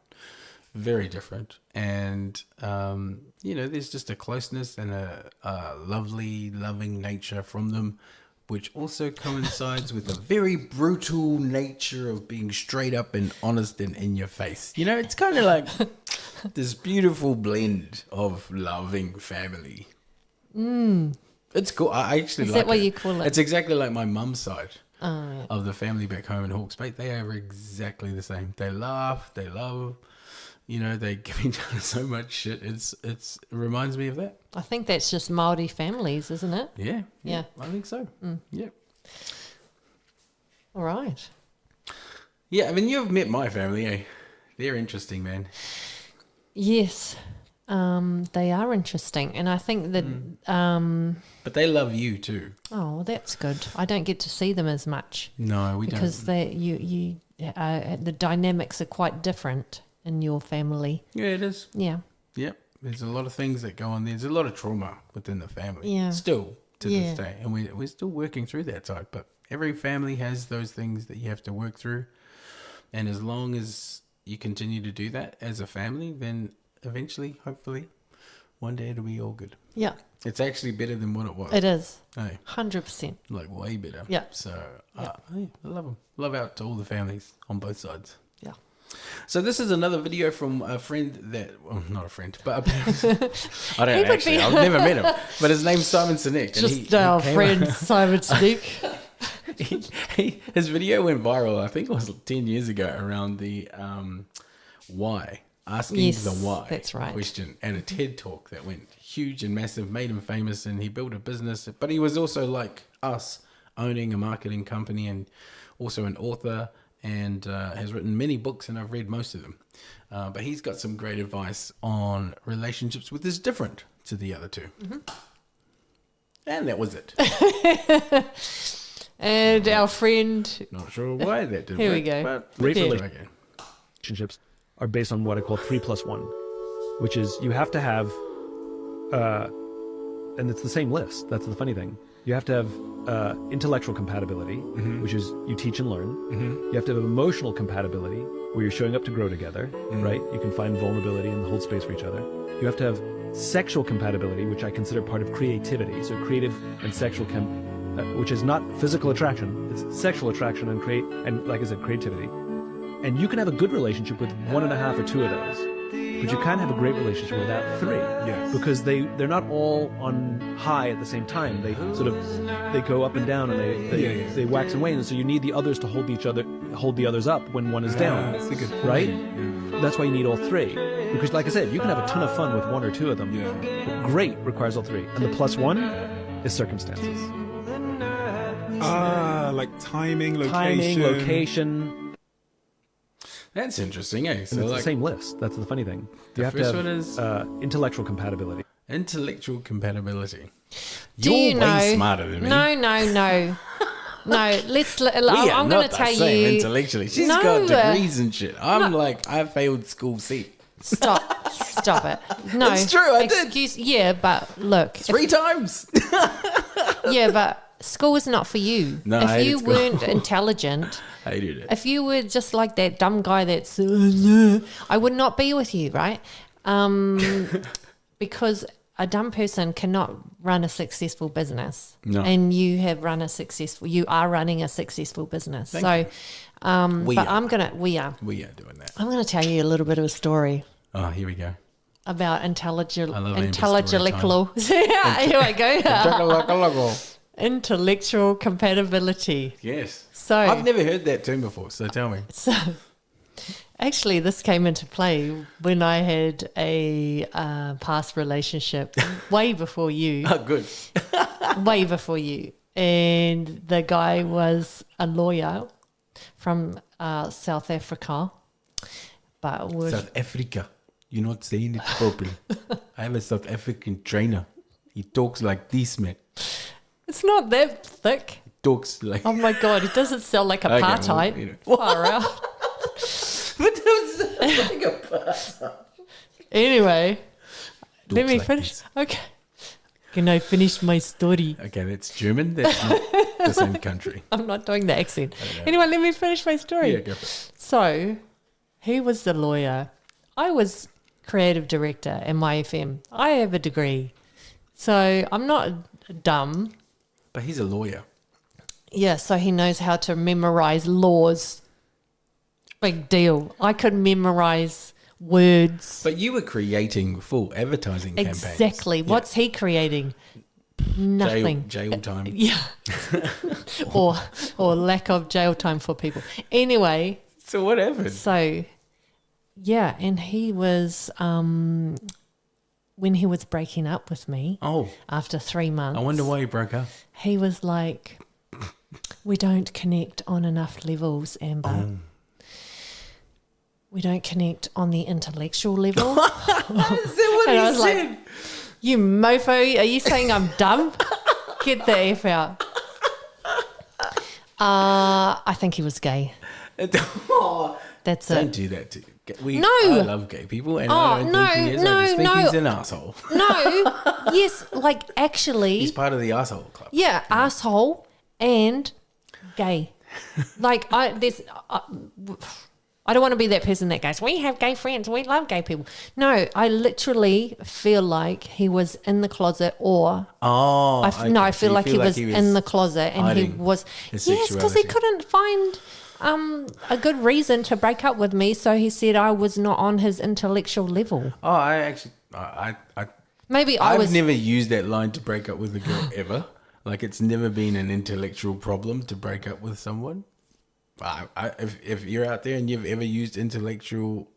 Speaker 4: Very different, and there's just a closeness and a lovely, loving nature from them, which also coincides with a very brutal nature of being straight up and honest and in your face. It's kind of like this beautiful blend of loving family. It's cool. I actually
Speaker 5: Is
Speaker 4: like
Speaker 5: that what
Speaker 4: it.
Speaker 5: you call it?
Speaker 4: It's exactly like my mum's side
Speaker 5: Oh, yeah.
Speaker 4: of the family back home in Hawke's Bay. They are exactly the same. They laugh, they love, they give each other so much shit. It reminds me of that.
Speaker 5: I think that's just Māori families, isn't it?
Speaker 4: Yeah.
Speaker 5: Yeah.
Speaker 4: I think so. Yeah.
Speaker 5: All right.
Speaker 4: Yeah, I mean, you've met my family, eh? They're interesting, man.
Speaker 5: Yes. They are interesting. And I think that,
Speaker 4: But they love you too.
Speaker 5: oh, well, that's good. I don't get to see them as much
Speaker 4: No, we
Speaker 5: because the dynamics are quite different in your family.
Speaker 4: don't. Yeah, it is.
Speaker 5: Yeah.
Speaker 4: Yep. There's a lot of things that go on. There's a lot of trauma within the family.
Speaker 5: Yeah.
Speaker 4: Still to
Speaker 5: Yeah.
Speaker 4: this day. And we're still working through that side. But every family has those things that you have to work through. And as long as you continue to do that as a family, then eventually, hopefully, one day it'll be all good.
Speaker 5: Yeah.
Speaker 4: It's actually better than what it was.
Speaker 5: It is.
Speaker 4: Hey,
Speaker 5: 100%.
Speaker 4: like way better.
Speaker 5: Yeah.
Speaker 4: So, hey, I love them. Love out to all the families on both sides.
Speaker 5: Yeah.
Speaker 4: So this is another video from a friend that, well, not a friend, but I don't
Speaker 5: He would
Speaker 4: actually,
Speaker 5: be-
Speaker 4: I've never met him, but his name's Simon Sinek.
Speaker 5: Just our friend Simon Sneak.
Speaker 4: His video went viral, I think it was 10 years ago, around the why, asking
Speaker 5: Yes,
Speaker 4: the why
Speaker 5: that's right.
Speaker 4: question, and a TED talk that went huge and massive, made him famous, and he built a business. But he was also like us, owning a marketing company and also an author, and has written many books, and I've read most of them. But he's got some great advice on relationships, which is different to the other two.
Speaker 5: Mm-hmm.
Speaker 4: And that was it.
Speaker 5: And our friend,
Speaker 4: Not sure why that didn't
Speaker 5: Here we
Speaker 4: work,
Speaker 5: go.
Speaker 4: but
Speaker 8: Great
Speaker 4: let's
Speaker 8: relation-
Speaker 4: try again.
Speaker 8: relationships are based on what I call 3+1, which is you have to have, and it's the same list. That's the funny thing. You have to have intellectual compatibility, which is you teach and learn. You have to have emotional compatibility, where you're showing up to grow together, right? You can find vulnerability and hold space for each other. You have to have sexual compatibility, which I consider part of creativity. So creative and sexual which is not physical attraction, it's sexual attraction and like I said, creativity. And you can have a good relationship with 1.5 or 2 of those, but you can't have a great relationship without 3.
Speaker 3: Yes.
Speaker 8: Because they're not all on high at the same time. They they go up and down, and they wax and wane. And so you need the others to hold the others up when one is down.
Speaker 3: That's a good point.
Speaker 8: Right?
Speaker 3: Yeah.
Speaker 8: That's why you need all 3. Because like I said, you can have a ton of fun with 1 or 2 of them.
Speaker 3: Yeah.
Speaker 8: But great requires all 3. And the +1 is circumstances.
Speaker 3: Like timing, location.
Speaker 8: Timing, location.
Speaker 4: That's interesting, eh?
Speaker 8: And
Speaker 4: So
Speaker 8: it's
Speaker 4: like
Speaker 8: the same list. That's the funny thing.
Speaker 4: The
Speaker 8: You have
Speaker 4: first
Speaker 8: to
Speaker 4: one
Speaker 8: have
Speaker 4: is-
Speaker 8: intellectual compatibility.
Speaker 4: intellectual compatibility.
Speaker 5: do
Speaker 4: You're
Speaker 5: you know?
Speaker 4: way smarter than me.
Speaker 5: No. No, let's.
Speaker 4: We are
Speaker 5: I'm going
Speaker 4: not
Speaker 5: to
Speaker 4: the
Speaker 5: tell
Speaker 4: same
Speaker 5: you.
Speaker 4: intellectually. She's
Speaker 5: No,
Speaker 4: got degrees and shit. I'm like, I failed school C.
Speaker 5: Stop it. No.
Speaker 4: It's true, I did.
Speaker 5: Yeah, but look.
Speaker 4: 3 times.
Speaker 5: Yeah, but school is not for you.
Speaker 4: No, I
Speaker 5: if
Speaker 4: hated
Speaker 5: you
Speaker 4: school.
Speaker 5: weren't intelligent,
Speaker 4: I hated it.
Speaker 5: if you were just like that dumb guy that's, I would not be with you, right? Because a dumb person cannot run a successful business.
Speaker 4: No.
Speaker 5: And you are running a successful business.
Speaker 4: Thank
Speaker 5: so,
Speaker 4: you. We
Speaker 5: but
Speaker 4: are.
Speaker 5: we are.
Speaker 4: We are doing that.
Speaker 5: I'm going to tell you a little bit of a story
Speaker 4: Oh, here we go.
Speaker 5: about
Speaker 4: I love Amber's
Speaker 5: intellectual. Yeah, here we go.
Speaker 4: Yes.
Speaker 5: Intellectual compatibility. So
Speaker 4: I've never heard that term before, so tell me.
Speaker 5: So, actually, this came into play when I had a past relationship way before you,
Speaker 4: Oh, good.
Speaker 5: way before you. And the guy was a lawyer from South Africa, but was
Speaker 4: South Africa. You're not saying it properly. I have a South African trainer. He talks like this, man.
Speaker 5: it's not that thick.
Speaker 4: He talks like...
Speaker 5: Oh my god, it doesn't sound like
Speaker 4: Okay, well,
Speaker 5: apartheid.
Speaker 4: you know.
Speaker 5: Far out.
Speaker 4: But that was like a...
Speaker 5: Anyway, let
Speaker 4: Talks
Speaker 5: me
Speaker 4: like
Speaker 5: finish.
Speaker 4: this.
Speaker 5: Okay. Can I finish my story?
Speaker 4: Okay, that's German. That's not the same country.
Speaker 5: I'm not doing the accent. Anyway, let me finish my story.
Speaker 4: Yeah, go for it.
Speaker 5: So, he was the lawyer. I was creative director in my FM. I have a degree. So, I'm not dumb.
Speaker 4: But he's a lawyer.
Speaker 5: Yeah, so he knows how to memorize laws. Big deal. I could memorize words.
Speaker 4: But you were creating full advertising campaigns.
Speaker 5: Exactly.
Speaker 4: Yeah.
Speaker 5: What's he creating? Nothing.
Speaker 4: Jail time.
Speaker 5: Yeah. or lack of jail time for people. Anyway.
Speaker 4: So what happened?
Speaker 5: So, yeah, and he was, when he was breaking up with me after 3 months.
Speaker 4: I wonder why you broke up.
Speaker 5: He was like, we don't connect on enough levels, Amber. We don't connect on the intellectual level.
Speaker 4: Is that what
Speaker 5: And
Speaker 4: he
Speaker 5: I was
Speaker 4: said?
Speaker 5: like, you mofo, are you saying I'm dumb? Get the F out. I think he was gay. That's
Speaker 4: Don't
Speaker 5: it.
Speaker 4: do that to
Speaker 5: No.
Speaker 4: I love gay people, and I don't think he is. I just think he's an asshole.
Speaker 5: No, yes, like actually.
Speaker 4: He's part of the asshole club.
Speaker 5: Yeah, asshole and gay. Like I don't want to be that person that goes, we have gay friends, we love gay people. No, I literally feel like he was in the closet, or I feel like he was in the closet, and he was because he couldn't find a good reason to break up with me, so he said I was not on his intellectual level.
Speaker 4: Oh, I've never used that line to break up with a girl ever. Like, it's never been an intellectual problem to break up with someone. If you're out there and you've ever used intellectual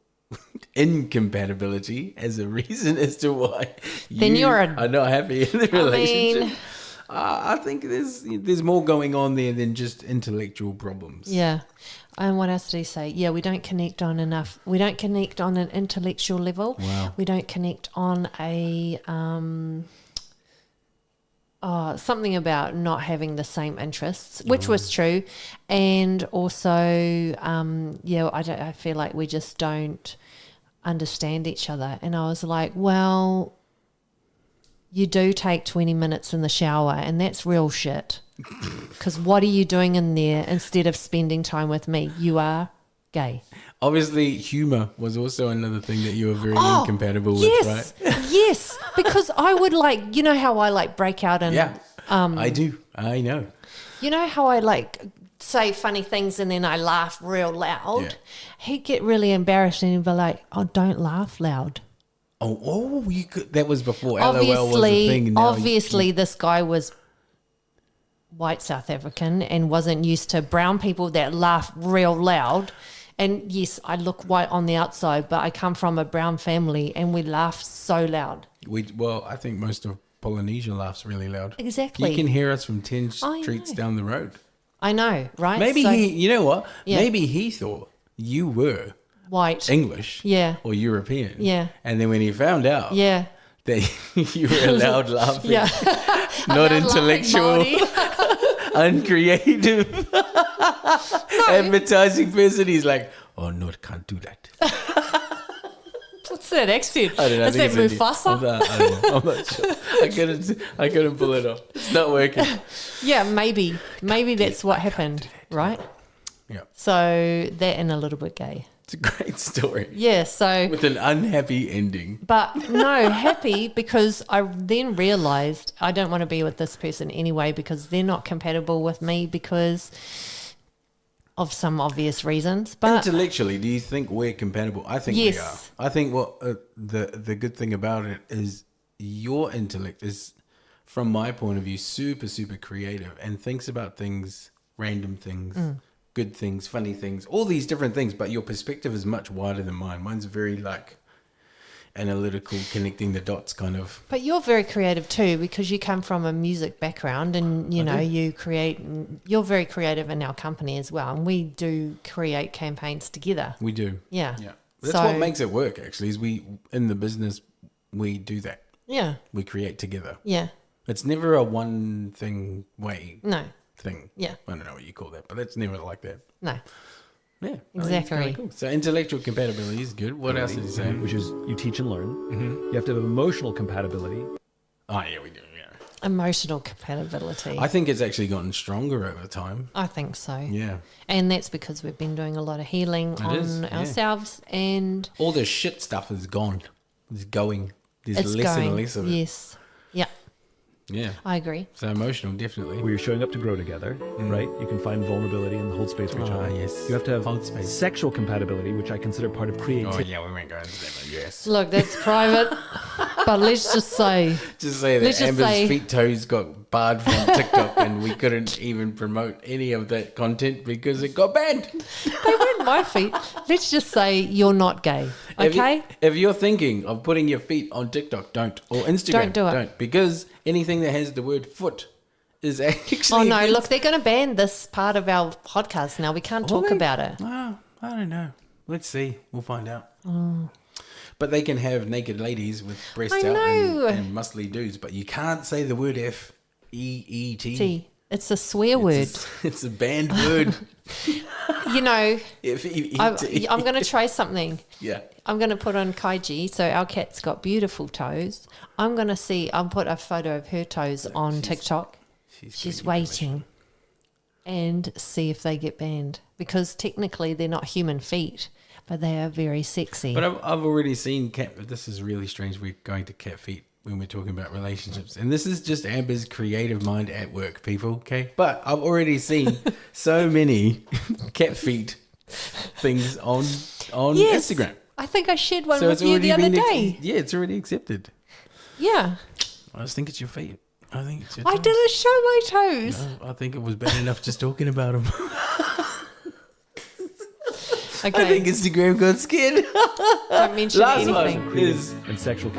Speaker 4: incompatibility as a reason as to why you are not happy in the relationship, I think there's more going on there than just intellectual problems.
Speaker 5: Yeah. And what else did he say? Yeah, we don't connect on enough. We don't connect on an intellectual level.
Speaker 4: Wow.
Speaker 5: We don't connect on a something about not having the same interests, which was true. And also, I feel like we just don't understand each other. And I was like, well, you do take 20 minutes in the shower, and that's real shit. Because what are you doing in there instead of spending time with me? You are gay.
Speaker 4: Obviously, humor was also another thing that you were very incompatible with, right?
Speaker 5: Yes, because I would you know how I break out and...
Speaker 4: Yeah, I do. I know.
Speaker 5: You know how I say funny things and then I laugh real loud?
Speaker 4: Yeah.
Speaker 5: He'd get really embarrassed and he'd be like, oh, don't laugh loud.
Speaker 4: You could. That was before LOL was a thing.
Speaker 5: Obviously, this guy was white South African and wasn't used to brown people that laugh real loud. And yes, I look white on the outside, but I come from a brown family and we laugh so loud.
Speaker 4: I think most of Polynesia laughs really loud.
Speaker 5: Exactly.
Speaker 4: You can hear us from 10 streets down the road.
Speaker 5: I know, right?
Speaker 4: Maybe you know what? Yeah. Maybe he thought you were
Speaker 5: white,
Speaker 4: English,
Speaker 5: or
Speaker 4: European,
Speaker 5: and
Speaker 4: then when he found out, that you were allowed laughing, not intellectual, uncreative, advertising person, he's like, oh no, can't do that.
Speaker 5: What's that accent?
Speaker 4: I don't know.
Speaker 5: Is that Mufasa?
Speaker 4: I don't know. I'm not sure. I couldn't pull it off. It's not working.
Speaker 5: Yeah, maybe that's what happened, right?
Speaker 4: Yeah.
Speaker 5: So that and a little bit gay.
Speaker 4: It's a great story.
Speaker 5: Yeah, so...
Speaker 4: with an unhappy ending.
Speaker 5: But no, happy because I then realised I don't want to be with this person anyway because they're not compatible with me because of some obvious reasons. But
Speaker 4: intellectually, do you think we're compatible? I think we are. I think what the good thing about it is your intellect is, from my point of view, super, super creative and thinks about things, random things, good things, funny things, all these different things, but your perspective is much wider than mine. Mine's very analytical, connecting the dots kind of. But
Speaker 5: you're very creative too because you come from a music background and you create, you're very creative in our company as well, and we do create campaigns together.
Speaker 4: We do.
Speaker 5: Yeah.
Speaker 4: That's what makes it work actually, is we, in the business, we do that.
Speaker 5: Yeah.
Speaker 4: We create together.
Speaker 5: Yeah.
Speaker 4: It's never a one thing way.
Speaker 5: No.
Speaker 4: Thing.
Speaker 5: Yeah.
Speaker 4: I don't know what you call that, but it's never like that.
Speaker 5: No.
Speaker 4: Yeah.
Speaker 5: Exactly.
Speaker 4: Cool. So intellectual compatibility is good. What else did you say?
Speaker 8: Which is you teach and learn. Mm-hmm. You have to have emotional compatibility.
Speaker 4: Oh, yeah, we do. Yeah.
Speaker 5: Emotional compatibility.
Speaker 4: I think it's actually gotten stronger over time.
Speaker 5: I think so.
Speaker 4: Yeah.
Speaker 5: And that's because we've been doing a lot of healing ourselves and...
Speaker 4: all the shit stuff is gone. It's going. There's less and less of it.
Speaker 5: Yes. Yeah.
Speaker 4: Yeah.
Speaker 5: I agree.
Speaker 4: So emotional, definitely.
Speaker 8: where you're showing up to grow together, right? You can find vulnerability and hold space for each other.
Speaker 4: Yes.
Speaker 8: You have to
Speaker 4: Hold
Speaker 8: have
Speaker 4: space.
Speaker 8: sexual compatibility, which I consider part of
Speaker 4: Oh,
Speaker 8: creativity.
Speaker 4: yeah, we won't go into that, but yes.
Speaker 5: Look, that's private. But let's just say,
Speaker 4: Just say
Speaker 5: Let's
Speaker 4: that
Speaker 5: just
Speaker 4: Amber's
Speaker 5: say-
Speaker 4: feet toes got barred from TikTok and we couldn't even promote any of that content because it got banned.
Speaker 5: they weren't my feet. Let's just say you're not gay. Okay?
Speaker 4: If you're thinking of putting your feet on TikTok, don't. Or Instagram,
Speaker 5: Don't do it.
Speaker 4: Because anything that has the word foot is actually...
Speaker 5: Oh no!
Speaker 4: against-
Speaker 5: Look, they're going to ban this part of our podcast now. We can't talk
Speaker 4: they?
Speaker 5: about it.
Speaker 4: Oh, I don't know. Let's see. We'll find out. But they can have naked ladies with breasts
Speaker 5: I
Speaker 4: out
Speaker 5: know.
Speaker 4: and muscly dudes, but you can't say the word F-E-E-T.
Speaker 5: T. It's a swear word.
Speaker 4: It's a banned word.
Speaker 5: You know,
Speaker 4: F-E-E-T.
Speaker 5: I'm going to try something.
Speaker 4: Yeah.
Speaker 5: I'm going to put on Kaiji. So our cat's got beautiful toes. I'm going to see. I'll put a photo of her toes on TikTok. She's waiting, and see if they get banned because technically they're not human feet, but they are very sexy.
Speaker 4: But I've already seen cat. This is really strange. We're going to cat feet when we're talking about relationships, and this is just Amber's creative mind at work, people. Okay, but I've already seen so many cat feet things on
Speaker 5: Yes,
Speaker 4: Instagram.
Speaker 5: I think I shared one
Speaker 4: So
Speaker 5: with
Speaker 4: it's
Speaker 5: you
Speaker 4: already
Speaker 5: the other
Speaker 4: been
Speaker 5: day.
Speaker 4: yeah, it's already accepted.
Speaker 5: Yeah,
Speaker 4: I just think it's your feet. I think it's your
Speaker 5: I
Speaker 4: toes.
Speaker 5: didn't show my toes.
Speaker 4: No, I think it was bad enough just talking about them.
Speaker 5: Okay,
Speaker 4: I think Instagram got scared.
Speaker 5: don't mention
Speaker 4: Last
Speaker 5: anything.
Speaker 4: one is
Speaker 8: And sexual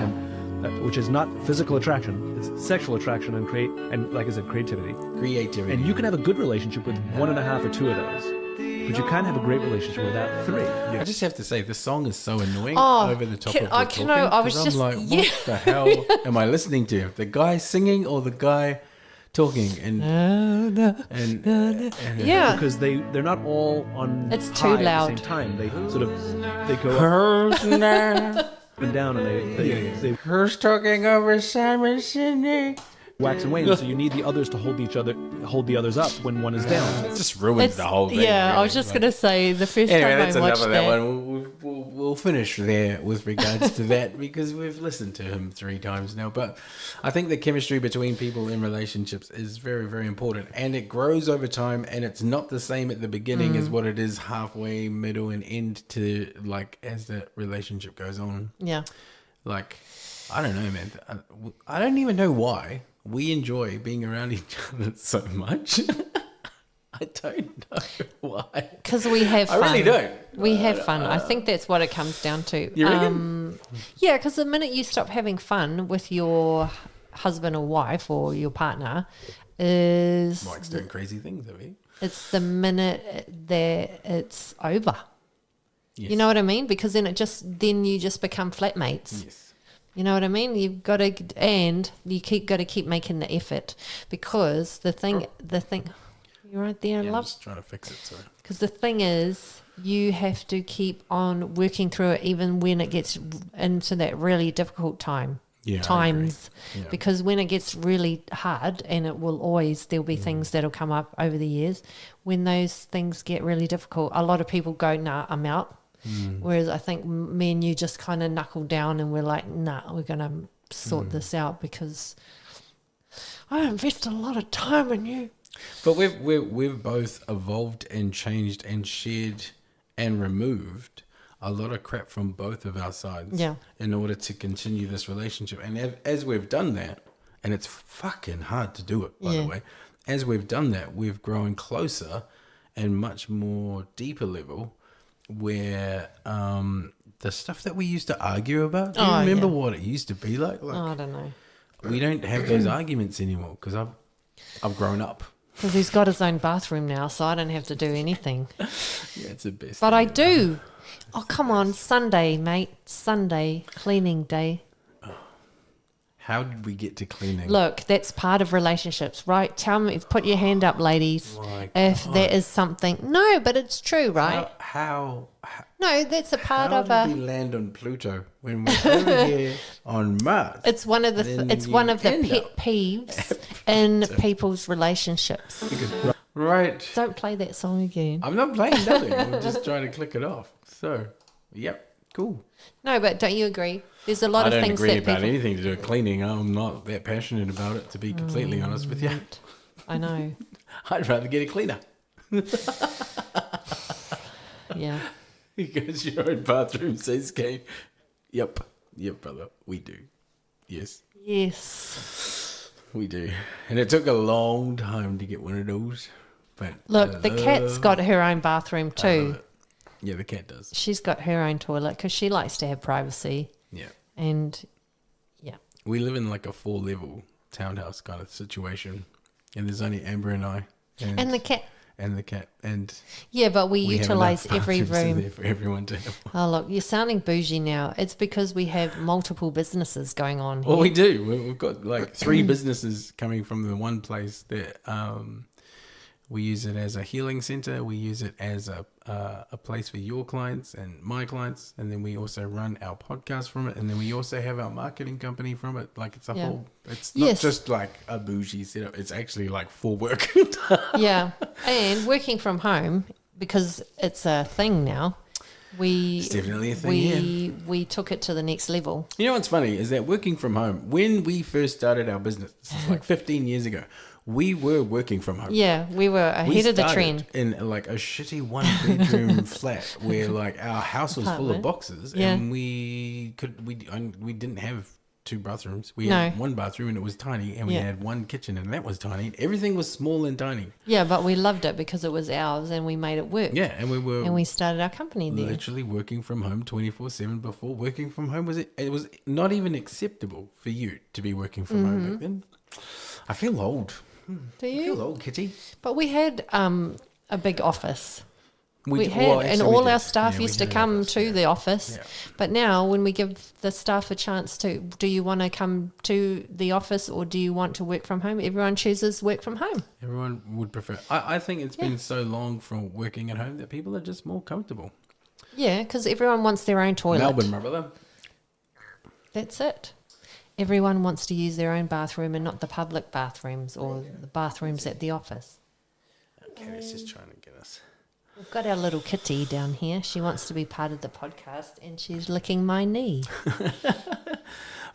Speaker 8: which is not physical attraction, it's sexual attraction and like I said, creativity.
Speaker 4: creativity.
Speaker 8: And you can have a good relationship with 1.5 or 2 of those, but you can't have a great relationship without 3.
Speaker 4: I just have to say, this song is so annoying
Speaker 5: Oh,
Speaker 4: over the top
Speaker 5: can-
Speaker 4: of the
Speaker 5: I
Speaker 4: talking.
Speaker 5: can- I was
Speaker 4: 'cause
Speaker 5: just-
Speaker 4: I'm like,
Speaker 5: yeah.
Speaker 4: what the hell am I listening to? The guy singing or the guy talking? And
Speaker 5: Yeah,
Speaker 8: Because they're not all on
Speaker 5: It's
Speaker 8: high
Speaker 5: too loud.
Speaker 8: at the same time. They sort of they go up and down and they
Speaker 4: Who's talking over Simon Sydney?
Speaker 8: wax and wane. So you need the others to hold the others up when one is down.
Speaker 4: It just ruins
Speaker 5: it's,
Speaker 4: the whole thing.
Speaker 5: yeah. I
Speaker 4: really.
Speaker 5: was just
Speaker 4: Like-
Speaker 5: gonna say the first
Speaker 4: Anyway,
Speaker 5: time
Speaker 4: that's
Speaker 5: I
Speaker 4: enough
Speaker 5: watched
Speaker 4: of that
Speaker 5: that.
Speaker 4: one. We'll finish there with regards to that because we've listened to him 3 times now. But I think the chemistry between people in relationships is very, very important. And it grows over time and it's not the same at the beginning as what it is halfway, middle, and end to like as the relationship goes on.
Speaker 5: Yeah,
Speaker 4: Like, I don't know, man. I don't even know why we enjoy being around each other so much. I don't know why.
Speaker 5: because we have
Speaker 4: I
Speaker 5: fun.
Speaker 4: really don't.
Speaker 5: We have fun. I think that's what it comes down to.
Speaker 4: You reckon?
Speaker 5: Yeah, because the minute you stop having fun with your husband or wife or your partner, is
Speaker 4: Mike's doing crazy things, have you?
Speaker 5: it's the minute that it's over.
Speaker 4: Yes.
Speaker 5: You know what I mean? Because then then you just become flatmates.
Speaker 4: Yes.
Speaker 5: You know what I mean? You've got to, and you got to keep making the effort because the thing, you're right there,
Speaker 4: Yeah, I'm
Speaker 5: love.
Speaker 4: just trying to fix it. Sorry.
Speaker 5: Because the thing is, you have to keep on working through it, even when it gets into that really difficult time.
Speaker 4: Yeah, I
Speaker 5: times,
Speaker 4: agree. Yeah.
Speaker 5: because when it gets really hard, and it will always, there'll be things that'll come up over the years. When those things get really difficult, a lot of people go, "Nah, I'm out." Whereas I think me and you just kind of knuckled down, and we're like, "Nah, we're gonna sort this out because I invested a lot of time in you."
Speaker 4: But we've both evolved and changed and shared and removed a lot of crap from both of our sides.
Speaker 5: Yeah.
Speaker 4: In order to continue this relationship, and as we've done that, and it's fucking hard to do it, by the way. As we've done that, we've grown closer and much more deeper level. Where the stuff that we used to argue about, do you remember what it used to be like?
Speaker 5: I don't know.
Speaker 4: We don't have those arguments anymore because I've grown up.
Speaker 5: Because he's got his own bathroom now, so I don't have to do anything.
Speaker 4: Yeah, it's the best.
Speaker 5: But
Speaker 4: thing
Speaker 5: I
Speaker 4: ever.
Speaker 5: do. Oh, come on. Sunday, mate. Sunday, cleaning day.
Speaker 4: How did we get to cleaning?
Speaker 5: Look, that's part of relationships, right? Tell me, put your hand up, ladies,
Speaker 4: My
Speaker 5: if
Speaker 4: God.
Speaker 5: there is something. No, but it's true, right?
Speaker 4: How
Speaker 5: No, that's a part
Speaker 4: how
Speaker 5: of
Speaker 4: did we land on Pluto when we're over here on Mars?
Speaker 5: It's one of the
Speaker 4: Then
Speaker 5: it's
Speaker 4: you
Speaker 5: one of the
Speaker 4: end
Speaker 5: pet
Speaker 4: up
Speaker 5: peeves in people's relationships.
Speaker 4: Right.
Speaker 5: Don't play that song again.
Speaker 4: I'm not playing nothing. I'm just trying to click it off. So, yep. Cool.
Speaker 5: No, but don't you agree? There's a lot
Speaker 4: I
Speaker 5: of
Speaker 4: don't
Speaker 5: things
Speaker 4: agree
Speaker 5: that
Speaker 4: about
Speaker 5: people...
Speaker 4: anything to do with cleaning. I'm not that passionate about it, to be completely honest with you.
Speaker 5: I know.
Speaker 4: I'd rather get a cleaner.
Speaker 5: Yeah.
Speaker 4: Because your own bathroom says Kane. Yep, brother. We do. Yes.
Speaker 5: Yes.
Speaker 4: We do. And it took a long time to get one of those. But
Speaker 5: Look, the cat's got her own bathroom too.
Speaker 4: Yeah, the cat does.
Speaker 5: She's got her own toilet because she likes to have privacy.
Speaker 4: Yeah.
Speaker 5: And yeah.
Speaker 4: We live in like a 4-level townhouse kind of situation. And there's only Amber and I.
Speaker 5: And the cat.
Speaker 4: And the cat. And
Speaker 5: yeah, but we
Speaker 4: have
Speaker 5: utilize
Speaker 4: enough
Speaker 5: every
Speaker 4: bathrooms in
Speaker 5: room.
Speaker 4: there for everyone to have one.
Speaker 5: Oh, look, you're sounding bougie now. It's because we have multiple businesses going on here.
Speaker 4: Well, we do. We've got like 3 businesses coming from the one place that we use it as a healing center. We use it as a place for your clients and my clients. And then we also run our podcast from it. And then we also have our marketing company from it. Like it's a whole, it's not just like a bougie setup. It's actually like for work.
Speaker 5: Yeah. And working from home, because it's a thing now,
Speaker 4: It's definitely a thing,
Speaker 5: we took it to the next level.
Speaker 4: You know what's funny is that working from home, when we first started our business, this is like 15 years ago, we were working from home.
Speaker 5: Yeah, we were ahead of the trend.
Speaker 4: In like a shitty 1-bedroom flat where like our house was full of boxes and we didn't have 2 bathrooms. We had 1 bathroom and it was tiny, and we had 1 kitchen and that was tiny. Everything was small and tiny.
Speaker 5: Yeah, but we loved it because it was ours and we made it work.
Speaker 4: Yeah, and we
Speaker 5: started our company there.
Speaker 4: Literally working from home 24/7. Before working from home it was not even acceptable for you to be working from home back then. I feel old.
Speaker 5: Do you?
Speaker 4: I feel old, Kitty.
Speaker 5: But we had a big office.
Speaker 4: And
Speaker 5: all our staff used to come to the office. Yeah. But now when we give the staff a chance to, do you want to come to the office or do you want to work from home? Everyone chooses work from home.
Speaker 4: Everyone would prefer. I think it's been so long from working at home that people are just more comfortable.
Speaker 5: Yeah, because everyone wants their own toilet.
Speaker 4: Melbourne, my brother.
Speaker 5: That's it. Everyone wants to use their own bathroom and not the public bathrooms or the bathrooms at the office.
Speaker 4: Okay, it's just trying to get us.
Speaker 5: We've got our little kitty down here. She wants to be part of the podcast and she's licking my knee.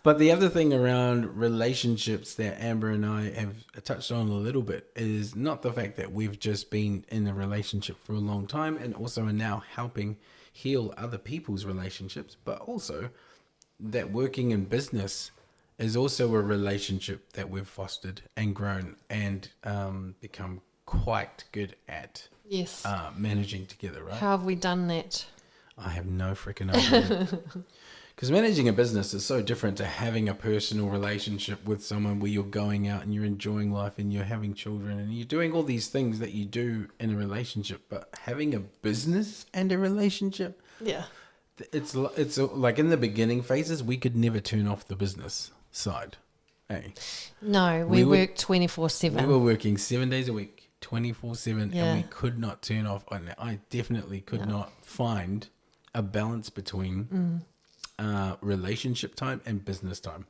Speaker 4: But the other thing around relationships that Amber and I have touched on a little bit is not the fact that we've just been in a relationship for a long time and also are now helping heal other people's relationships, but also that working in business is also a relationship that we've fostered and grown and become quite good at.
Speaker 5: Yes.
Speaker 4: Managing together, right?
Speaker 5: How have we done that?
Speaker 4: I have no freaking idea. Because managing a business is so different to having a personal relationship with someone where you're going out and you're enjoying life and you're having children and you're doing all these things that you do in a relationship. But having a business and a relationship, it's like in the beginning phases, we could never turn off the business side. Hey,
Speaker 5: no, we worked 24/7.
Speaker 4: We were working 7 days a week, 24/7, and we could not turn off. And I definitely could not find a balance between relationship time and business time.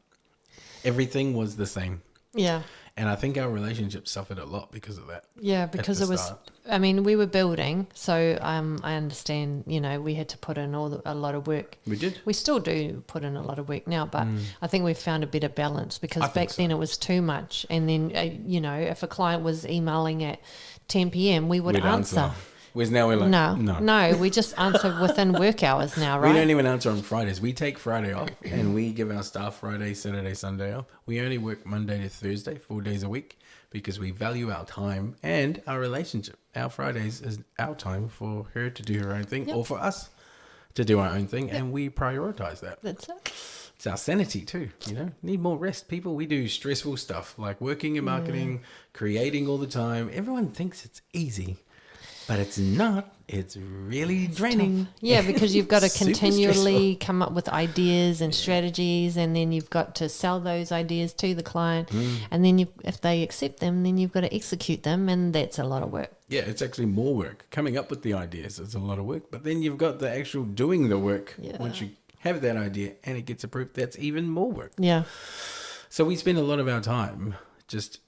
Speaker 4: Everything was the same. Yeah. And I think our relationship suffered a lot because of that.
Speaker 5: Yeah, because it was, I mean, we were building. So I understand, you know, we had to put in a lot of work.
Speaker 4: We did.
Speaker 5: We still do put in a lot of work now, but I think we've found a better balance because back then it was too much. And then, you know, if a client was emailing at 10 p.m., we'd answer.
Speaker 4: Whereas now we're like,
Speaker 5: no, we just answer within work hours now, right?
Speaker 4: We don't even answer on Fridays. We take Friday off and we give our staff Friday, Saturday, Sunday off. We only work Monday to Thursday, 4 days a week, because we value our time and our relationship. Our Fridays is our time for her to do her own thing or for us to do our own thing, and we prioritize that.
Speaker 5: That's it.
Speaker 4: It's our sanity too, you know. Need more rest, people. We do stressful stuff like working in marketing, creating all the time. Everyone thinks it's easy. But it's not. It's really draining.
Speaker 5: Yeah, because you've got to continually come up with ideas and strategies, and then you've got to sell those ideas to the client. And then if they accept them, then you've got to execute them, and that's a lot of work.
Speaker 4: Yeah, it's actually more work. Coming up with the ideas is a lot of work. But then you've got the actual doing the work. Yeah. Once you have that idea and it gets approved, that's even more work.
Speaker 5: Yeah.
Speaker 4: So we spend a lot of our time just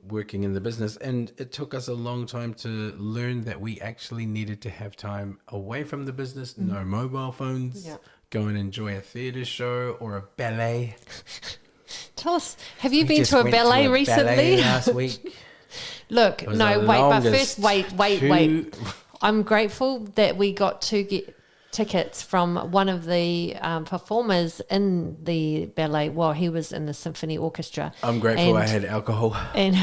Speaker 4: working in the business, and it took us a long time to learn that we actually needed to have time away from the business, no mobile phones, go and enjoy a theatre show or a ballet.
Speaker 5: Tell us, have you
Speaker 4: We
Speaker 5: been
Speaker 4: just
Speaker 5: to a
Speaker 4: went
Speaker 5: ballet recently?
Speaker 4: Ballet last week.
Speaker 5: Look,
Speaker 4: was
Speaker 5: no,
Speaker 4: the
Speaker 5: wait, but
Speaker 4: longest
Speaker 5: first, wait. I'm grateful that we got to get tickets from one of the performers in the ballet. Well, he was in the symphony orchestra.
Speaker 4: I'm grateful I
Speaker 5: And-
Speaker 4: had alcohol.
Speaker 5: And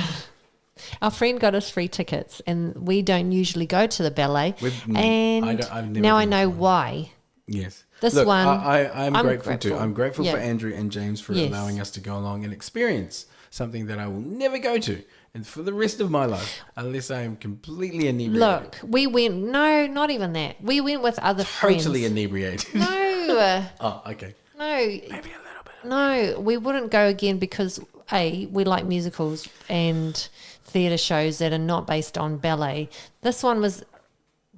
Speaker 5: our friend got us free tickets, and we don't usually go to the ballet. And
Speaker 4: I've never
Speaker 5: now I
Speaker 4: been
Speaker 5: know
Speaker 4: to one.
Speaker 5: why.
Speaker 4: Yes.
Speaker 5: This
Speaker 4: Look,
Speaker 5: one,
Speaker 4: I'm grateful too. I'm grateful for
Speaker 5: Yeah.
Speaker 4: Andrew and James for
Speaker 5: Yes.
Speaker 4: allowing us to go along and experience something that I will never go to, and for the rest of my life, unless I am completely inebriated.
Speaker 5: Look, we went. No, not even that. We went with other friends.
Speaker 4: Totally inebriated.
Speaker 5: No,
Speaker 4: Oh, okay.
Speaker 5: no,
Speaker 4: Maybe a little bit.
Speaker 5: no. We wouldn't go again because we like musicals and theatre shows that are not based on ballet. This one was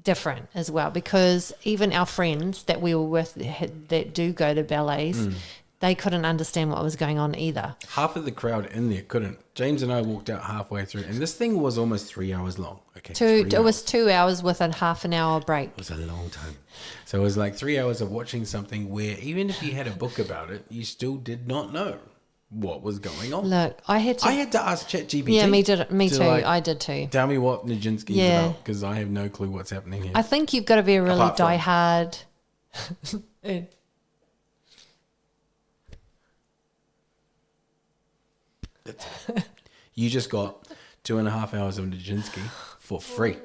Speaker 5: different as well because even our friends that we were with that do go to ballets, they couldn't understand what was going on either.
Speaker 4: Half of the crowd in there couldn't. James and I walked out halfway through, and this thing was almost 3 hours long. Okay,
Speaker 5: It was 2 hours with a half an hour break.
Speaker 4: It was a long time. So it was like 3 hours of watching something where even if you had a book about it, you still did not know what was going on.
Speaker 5: Look, I had to
Speaker 4: ask ChatGPT.
Speaker 5: Yeah, me too.
Speaker 4: to,
Speaker 5: I did too.
Speaker 4: Tell me what Nijinsky's
Speaker 5: Yeah.
Speaker 4: about, because I have no clue what's happening here.
Speaker 5: I think you've got to be a really
Speaker 4: Apart from-
Speaker 5: die-hard.
Speaker 4: You just got 2.5 hours of Nijinsky for free.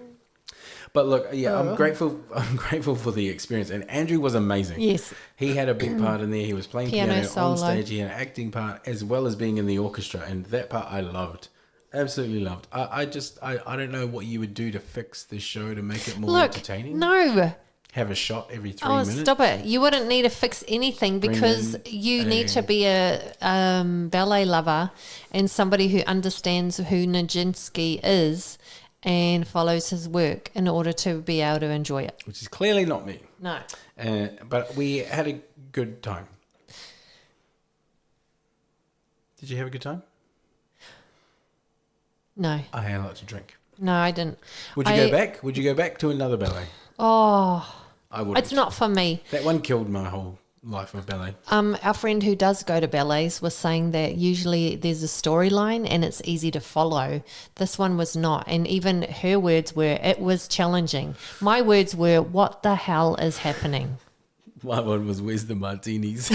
Speaker 4: But look, yeah, I'm grateful. I'm grateful for the experience, and Andrew was amazing.
Speaker 5: Yes.
Speaker 4: He had a big part in there. He was playing
Speaker 5: Piano
Speaker 4: piano
Speaker 5: solo.
Speaker 4: on stage. He had an acting part as well as being in the orchestra, and that part I loved, absolutely loved. I don't know what you would do to fix this show to make it more
Speaker 5: Look,
Speaker 4: entertaining.
Speaker 5: no.
Speaker 4: Have a shot every 3
Speaker 5: Oh,
Speaker 4: minutes.
Speaker 5: stop it. You wouldn't need to fix anything because
Speaker 4: in
Speaker 5: you need to be a ballet lover and somebody who understands who Nijinsky is and follows his work in order to be able to enjoy it.
Speaker 4: Which is clearly not me.
Speaker 5: No.
Speaker 4: But we had a good time. Did you have a good time?
Speaker 5: No.
Speaker 4: I had a lot to drink.
Speaker 5: No, I didn't.
Speaker 4: Would you go back? Would you go back to another ballet?
Speaker 5: Oh,
Speaker 4: I would.
Speaker 5: it's not for me.
Speaker 4: That one killed my whole life of ballet.
Speaker 5: Our friend who does go to ballets was saying that usually there's a storyline and it's easy to follow. This one was not. And even her words were, it was challenging. My words were, what the hell is happening?
Speaker 4: My one was, where's the martinis?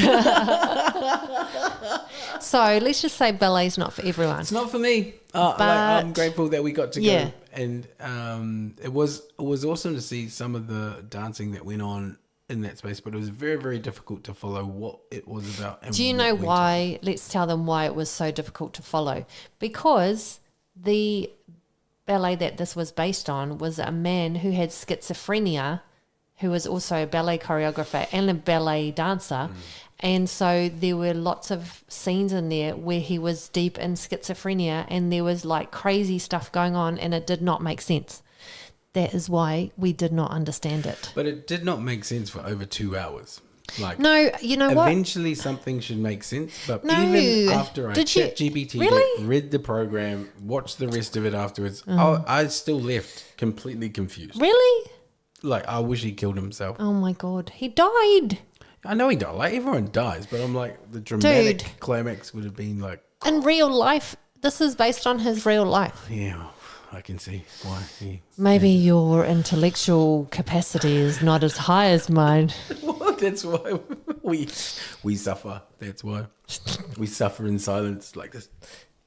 Speaker 5: So let's just say ballet's not for everyone.
Speaker 4: It's not for me. I'm grateful that we got to
Speaker 5: Yeah.
Speaker 4: go. And it was awesome to see some of the dancing that went on in that space, but it was very, very difficult to follow what it was about. And
Speaker 5: Do you
Speaker 4: what
Speaker 5: know
Speaker 4: went on.
Speaker 5: why? Let's tell them why it was so difficult to follow. Because the ballet that this was based on was a man who had schizophrenia, who was also a ballet choreographer and a ballet dancer. And so there were lots of scenes in there where he was deep in schizophrenia and there was like crazy stuff going on and it did not make sense. That is why we did not understand it.
Speaker 4: But it did not make sense for over 2 hours. Like,
Speaker 5: No, you know what?
Speaker 4: eventually something should make sense. But
Speaker 5: No.
Speaker 4: even after I
Speaker 5: Did you-
Speaker 4: ChatGPT
Speaker 5: Really?
Speaker 4: read the program, watched the rest of it afterwards, I still left completely confused.
Speaker 5: Really?
Speaker 4: Like, I wish he killed himself.
Speaker 5: Oh my God. He died.
Speaker 4: I know he died. Like, everyone dies, but I'm like, the dramatic
Speaker 5: Dude.
Speaker 4: climax would have been like,
Speaker 5: In real life, this is based on his real life.
Speaker 4: yeah, I can see why.
Speaker 5: Maybe your intellectual capacity is not as high as mine.
Speaker 4: Well, that's why we suffer. That's why we suffer in silence like this.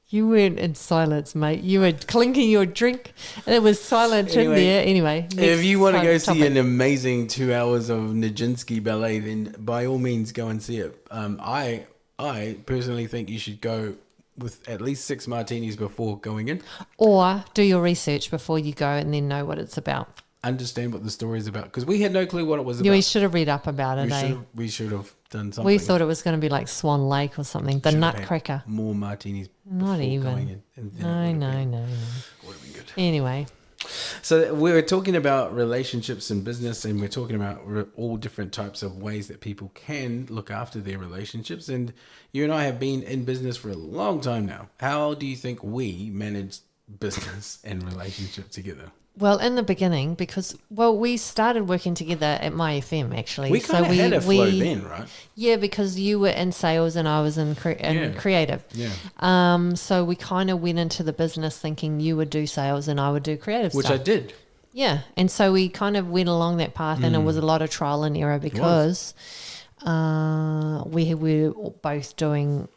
Speaker 5: You weren't in silence, mate. You were clinking your drink and it was silent in
Speaker 4: Anyway,
Speaker 5: there. Anyway,
Speaker 4: If you want to go see
Speaker 5: topic.
Speaker 4: an amazing 2 hours of Nijinsky ballet, then by all means go and see it. I personally think you should go with at least 6 martinis before going in.
Speaker 5: Or do your research before you go and then know what it's about.
Speaker 4: Understand what the story is about, because we had no clue what it was about.
Speaker 5: Yeah, we should have read up about it,
Speaker 4: We should have done something.
Speaker 5: We thought it was going to be like Swan Lake or something. The
Speaker 4: Should have had
Speaker 5: Nutcracker.
Speaker 4: More martinis.
Speaker 5: Not
Speaker 4: before
Speaker 5: even.
Speaker 4: Going in, and then
Speaker 5: No.
Speaker 4: Would have been good.
Speaker 5: Anyway,
Speaker 4: So we were talking about relationships and business, and we're talking about all different types of ways that people can look after their relationships. And you and I have been in business for a long time now. How do you think we manage business and relationship together?
Speaker 5: Well, in the beginning, because we started working together at My FM actually.
Speaker 4: We kind of had a flow then, right?
Speaker 5: Yeah, because you were in sales and I was in creative.
Speaker 4: Yeah.
Speaker 5: So we kind of went into the business thinking you would do sales and I would do creative
Speaker 4: Which
Speaker 5: stuff.
Speaker 4: I did.
Speaker 5: Yeah, and so we kind of went along that path, and it was a lot of trial and error because we were both doing.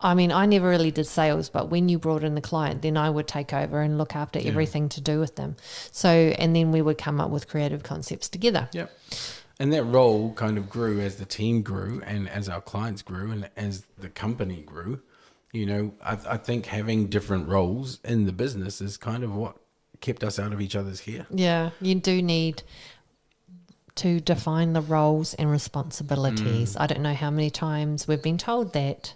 Speaker 5: I mean, I never really did sales, but when you brought in the client, then I would take over and look after everything to do with them. So, and then we would come up with creative concepts together.
Speaker 4: Yep. And that role kind of grew as the team grew and as our clients grew and as the company grew. You know, I think having different roles in the business is kind of what kept us out of each other's hair.
Speaker 5: Yeah, you do need to define the roles and responsibilities. I don't know how many times we've been told that.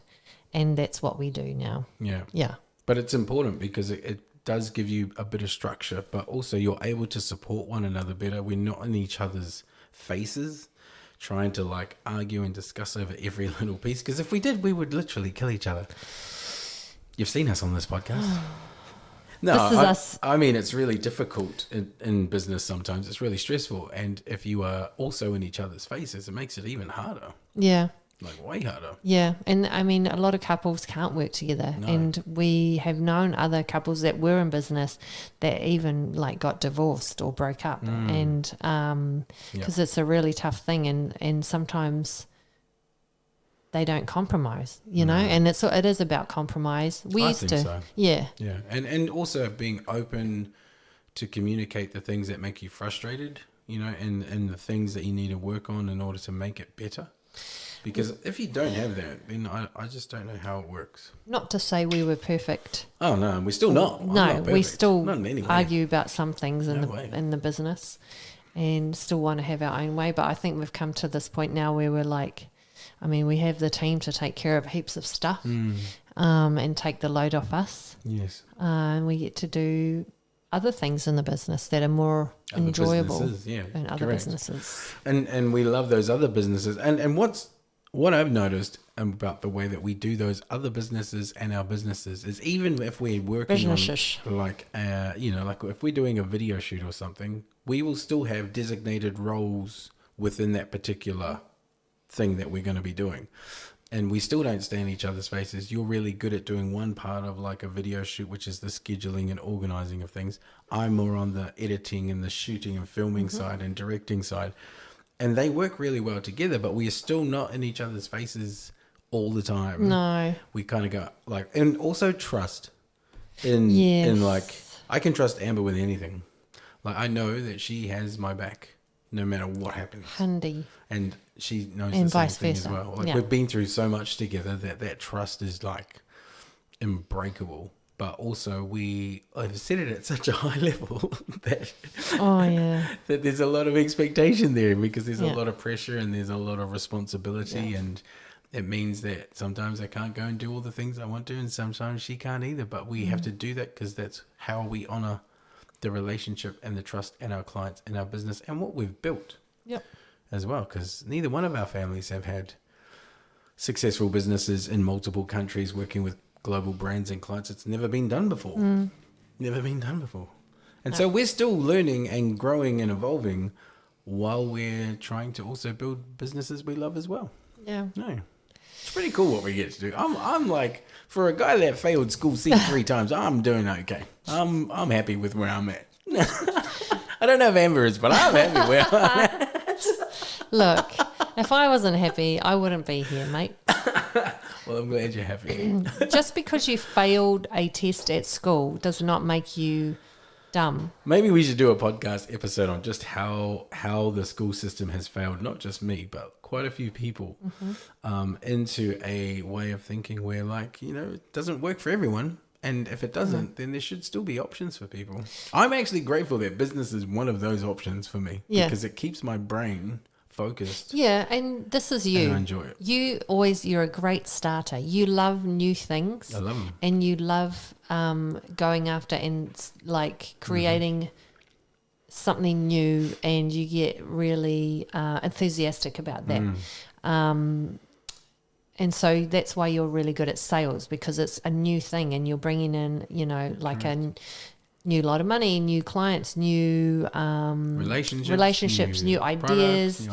Speaker 5: And that's what we do now.
Speaker 4: Yeah.
Speaker 5: Yeah.
Speaker 4: But it's important because it does give you a bit of structure, but also you're able to support one another better. We're not in each other's faces trying to like argue and discuss over every little piece. Because if we did, we would literally kill each other. You've seen us on this podcast. No,
Speaker 5: this is us.
Speaker 4: I mean, it's really difficult in business sometimes. It's really stressful. And if you are also in each other's faces, it makes it even harder.
Speaker 5: Yeah.
Speaker 4: Like way harder.
Speaker 5: Yeah. And I mean, a lot of couples can't work together.
Speaker 4: No.
Speaker 5: And we have known other couples that were in business that even like got divorced or broke up. And because it's a really tough thing. And sometimes they don't compromise, you know, and it is about compromise. We used to.
Speaker 4: So.
Speaker 5: Yeah.
Speaker 4: Yeah. And also being open to communicate the things that make you frustrated, you know, and the things that you need to work on in order to make it better. Because if you don't have that, then I just don't know how it works.
Speaker 5: Not to say we were perfect.
Speaker 4: Oh, no, we're still not. I'm not
Speaker 5: We
Speaker 4: perfect.
Speaker 5: still
Speaker 4: Not in any way.
Speaker 5: argue about some things
Speaker 4: No way.
Speaker 5: in the business and still want to have our own way. But I think we've come to this point now where we're like, I mean, we have the team to take care of heaps of stuff and take the load off us.
Speaker 4: Yes.
Speaker 5: And we get to do other things in the business that are more
Speaker 4: Other
Speaker 5: enjoyable
Speaker 4: businesses, yeah,
Speaker 5: than other
Speaker 4: correct.
Speaker 5: businesses.
Speaker 4: And we love those other businesses. And what I've noticed about the way that we do those other businesses and our businesses is even if we're working
Speaker 5: Businesses.
Speaker 4: on like, you know, like if we're doing a video shoot or something, we will still have designated roles within that particular thing that we're going to be doing. And we still don't stay in each other's faces. You're really good at doing one part of like a video shoot, which is the scheduling and organizing of things. I'm more on the editing and the shooting and filming side and directing side. And they work really well together, but we are still not in each other's faces all the time.
Speaker 5: No.
Speaker 4: We kind of go like, and also trust in
Speaker 5: Yes.
Speaker 4: like, I can trust Amber with anything. Like I know that she has my back no matter what happens.
Speaker 5: Handy.
Speaker 4: And she knows
Speaker 5: And
Speaker 4: the same
Speaker 5: vice
Speaker 4: thing as
Speaker 5: versa.
Speaker 4: well. Like
Speaker 5: Yeah.
Speaker 4: we've been through so much together that trust is like unbreakable. But also I've set it at such a high level that
Speaker 5: Oh, yeah.
Speaker 4: that there's a lot of expectation there because there's
Speaker 5: Yeah.
Speaker 4: a lot of pressure and there's a lot of responsibility and it means that sometimes I can't go and do all the things I want to and sometimes she can't either. But we have to do that because that's how we honor the relationship and the trust in our clients and our business and what we've built.
Speaker 5: Yep.
Speaker 4: As well, because neither one of our families have had successful businesses in multiple countries working with global brands and clients. It's never been done before. Never been done before. And so we're still learning and growing and evolving while we're trying to also build businesses we love as well.
Speaker 5: Yeah.
Speaker 4: No. It's pretty cool what we get to do. I'm like, for a guy that failed school C 3 times, I'm doing okay. I'm happy with where I'm at. I don't know if Amber is, but I'm happy where I'm at.
Speaker 5: Look, if I wasn't happy, I wouldn't be here, mate.
Speaker 4: Well, I'm glad you're happy.
Speaker 5: Just because you failed a test at school does not make you dumb.
Speaker 4: Maybe we should do a podcast episode on just how the school system has failed, not just me, but quite a few people into a way of thinking where, like, you know, it doesn't work for everyone. And if it doesn't, then there should still be options for people. I'm actually grateful that business is one of those options for me because it keeps my brain focused.
Speaker 5: Yeah, and this is you.
Speaker 4: And I enjoy it.
Speaker 5: You're a great starter. You love new things.
Speaker 4: I love them.
Speaker 5: And you love going after and like creating something new, and you get really enthusiastic about that. And so that's why you're really good at sales, because it's a new thing and you're bringing in, you know, like new lot of money, new clients, new relationships, new ideas,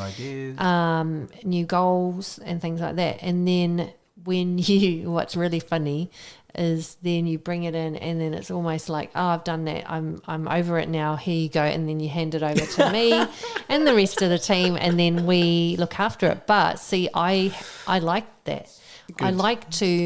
Speaker 5: new goals and things like that. And then what's really funny is then you bring it in and then it's almost like, oh, I've done that. I'm over it now. Here you go. And then you hand it over to me and the rest of the team, and then we look after it. But see, I like that. Good. I like to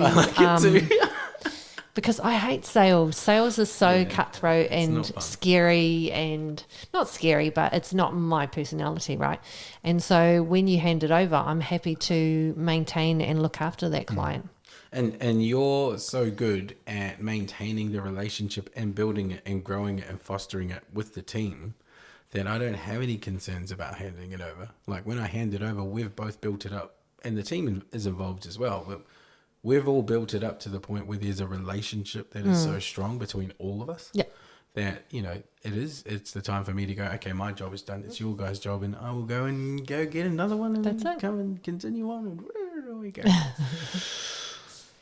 Speaker 5: because I hate sales. Sales is so cutthroat and scary, and not scary, but it's not my personality, right? And so when you hand it over, I'm happy to maintain and look after that client.
Speaker 4: And you're so good at maintaining the relationship and building it and growing it and fostering it with the team that I don't have any concerns about handing it over. Like when I hand it over, we've both built it up, and the team is involved as well. But we've all built it up to the point where there's a relationship that is so strong between all of us that, you know, it's the time for me to go, okay, my job is done. It's your guys' job, and I will go get another one and come and continue on. And where we go?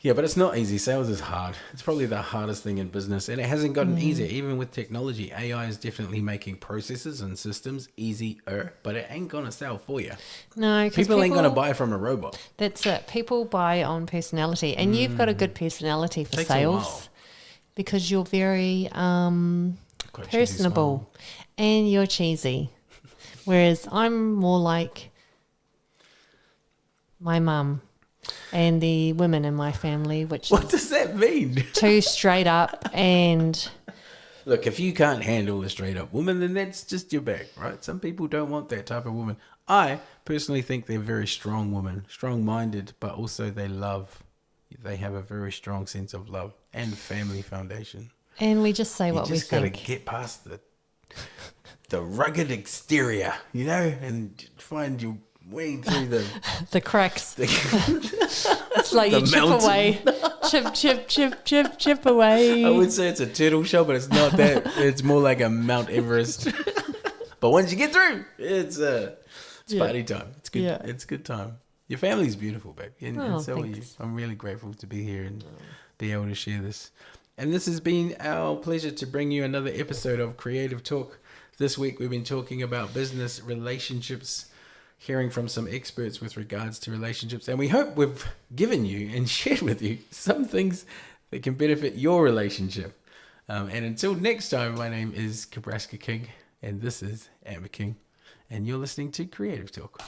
Speaker 4: Yeah, but it's not easy. Sales is hard. It's probably the hardest thing in business, and it hasn't gotten easier. Even with technology, AI is definitely making processes and systems easier, but it ain't going to sell for you.
Speaker 5: No,
Speaker 4: people ain't going to buy from a robot.
Speaker 5: That's it. People buy on personality, and you've got a good personality for sales because you're very personable and you're cheesy, whereas I'm more like my mum. And the women in my family,
Speaker 4: what does that mean?
Speaker 5: Too straight up. And
Speaker 4: look, if you can't handle a straight up woman, then that's just your bag, right? Some people don't want that type of woman. I personally think they're very strong women, strong minded, but also they have a very strong sense of love and family foundation.
Speaker 5: And we just say what we think. You just got to
Speaker 4: get past the rugged exterior, you know, and find your way through
Speaker 5: the cracks. It's like you chip away. Chip away.
Speaker 4: I would say it's a turtle shell, but it's not that. It's more like a Mount Everest. But once you get through, it's party time. It's good. Yeah. It's good time. Your family's beautiful, babe. And so are you. I'm really grateful to be here and be able to share this. And this has been our pleasure to bring you another episode of Creative Talk. This week we've been talking about business relationships, hearing from some experts with regards to relationships. And we hope we've given you and shared with you some things that can benefit your relationship. And until next time, my name is Kebrasca King, and this is Amber King, and you're listening to Creative Talk.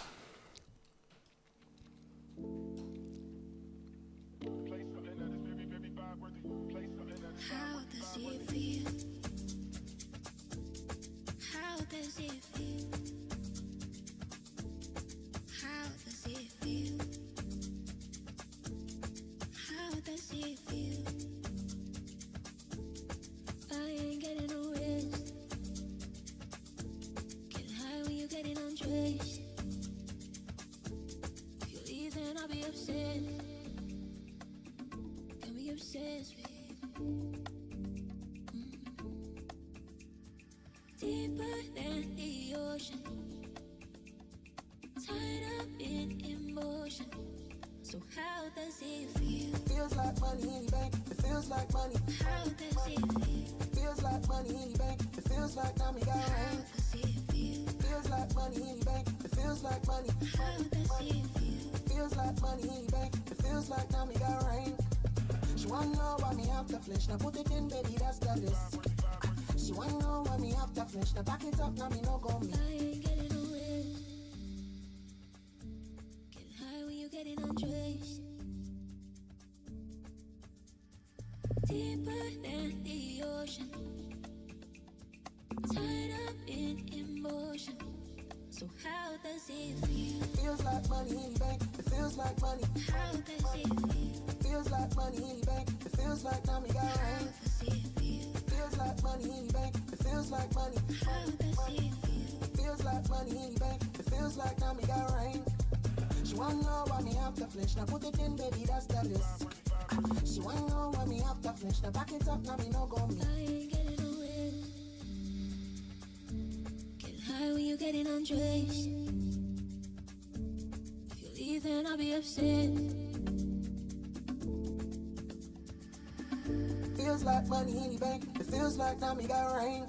Speaker 1: How does it feel? How does it feel? How does it feel? How does it feel? I ain't getting no rest. Get high when you're getting undressed. If you leave, then I'll be upset. Can we obsessed with you? Deeper than the ocean, tied up in emotion. So how does it feel?
Speaker 2: Feels like money in the bank. It feels like money.
Speaker 1: How does it feel?
Speaker 2: Feels like money in the bank. It feels like now we got
Speaker 1: How
Speaker 2: rain.
Speaker 1: does it feel?
Speaker 2: Feels like money in the bank. It feels like money.
Speaker 1: How does it feel?
Speaker 2: Feels like money in the bank. It feels like now we got rain. She wanna know why me have to flinch. Now put it in, baby, that's the list. She wanna know why me have to flinch. Now back it up, now me no go me.
Speaker 1: I ain't getting no rest. Get high when you're getting undressed. Deeper than the ocean, tied up in emotion. So how does it feel?
Speaker 2: Feels like money in the bank. It feels like money.
Speaker 1: How does it feel?
Speaker 2: Feels like money in the bank. It feels like now we got
Speaker 1: How
Speaker 2: rain.
Speaker 1: does it feel?
Speaker 2: Feels like money in the bank. It feels like money.
Speaker 1: How does it feel?
Speaker 2: Feels like money in the bank. It feels like now we got rain. She wanna know why me have to flinch. Now put it in, baby, that's the list. She wanna know why me have to flinch. Now back it up, now me no go me.
Speaker 1: I ain't getting no rest. Get high when you're getting undressed. If you leave, then I'll be upset.
Speaker 2: feels like money in the bank. It feels like now me got rank.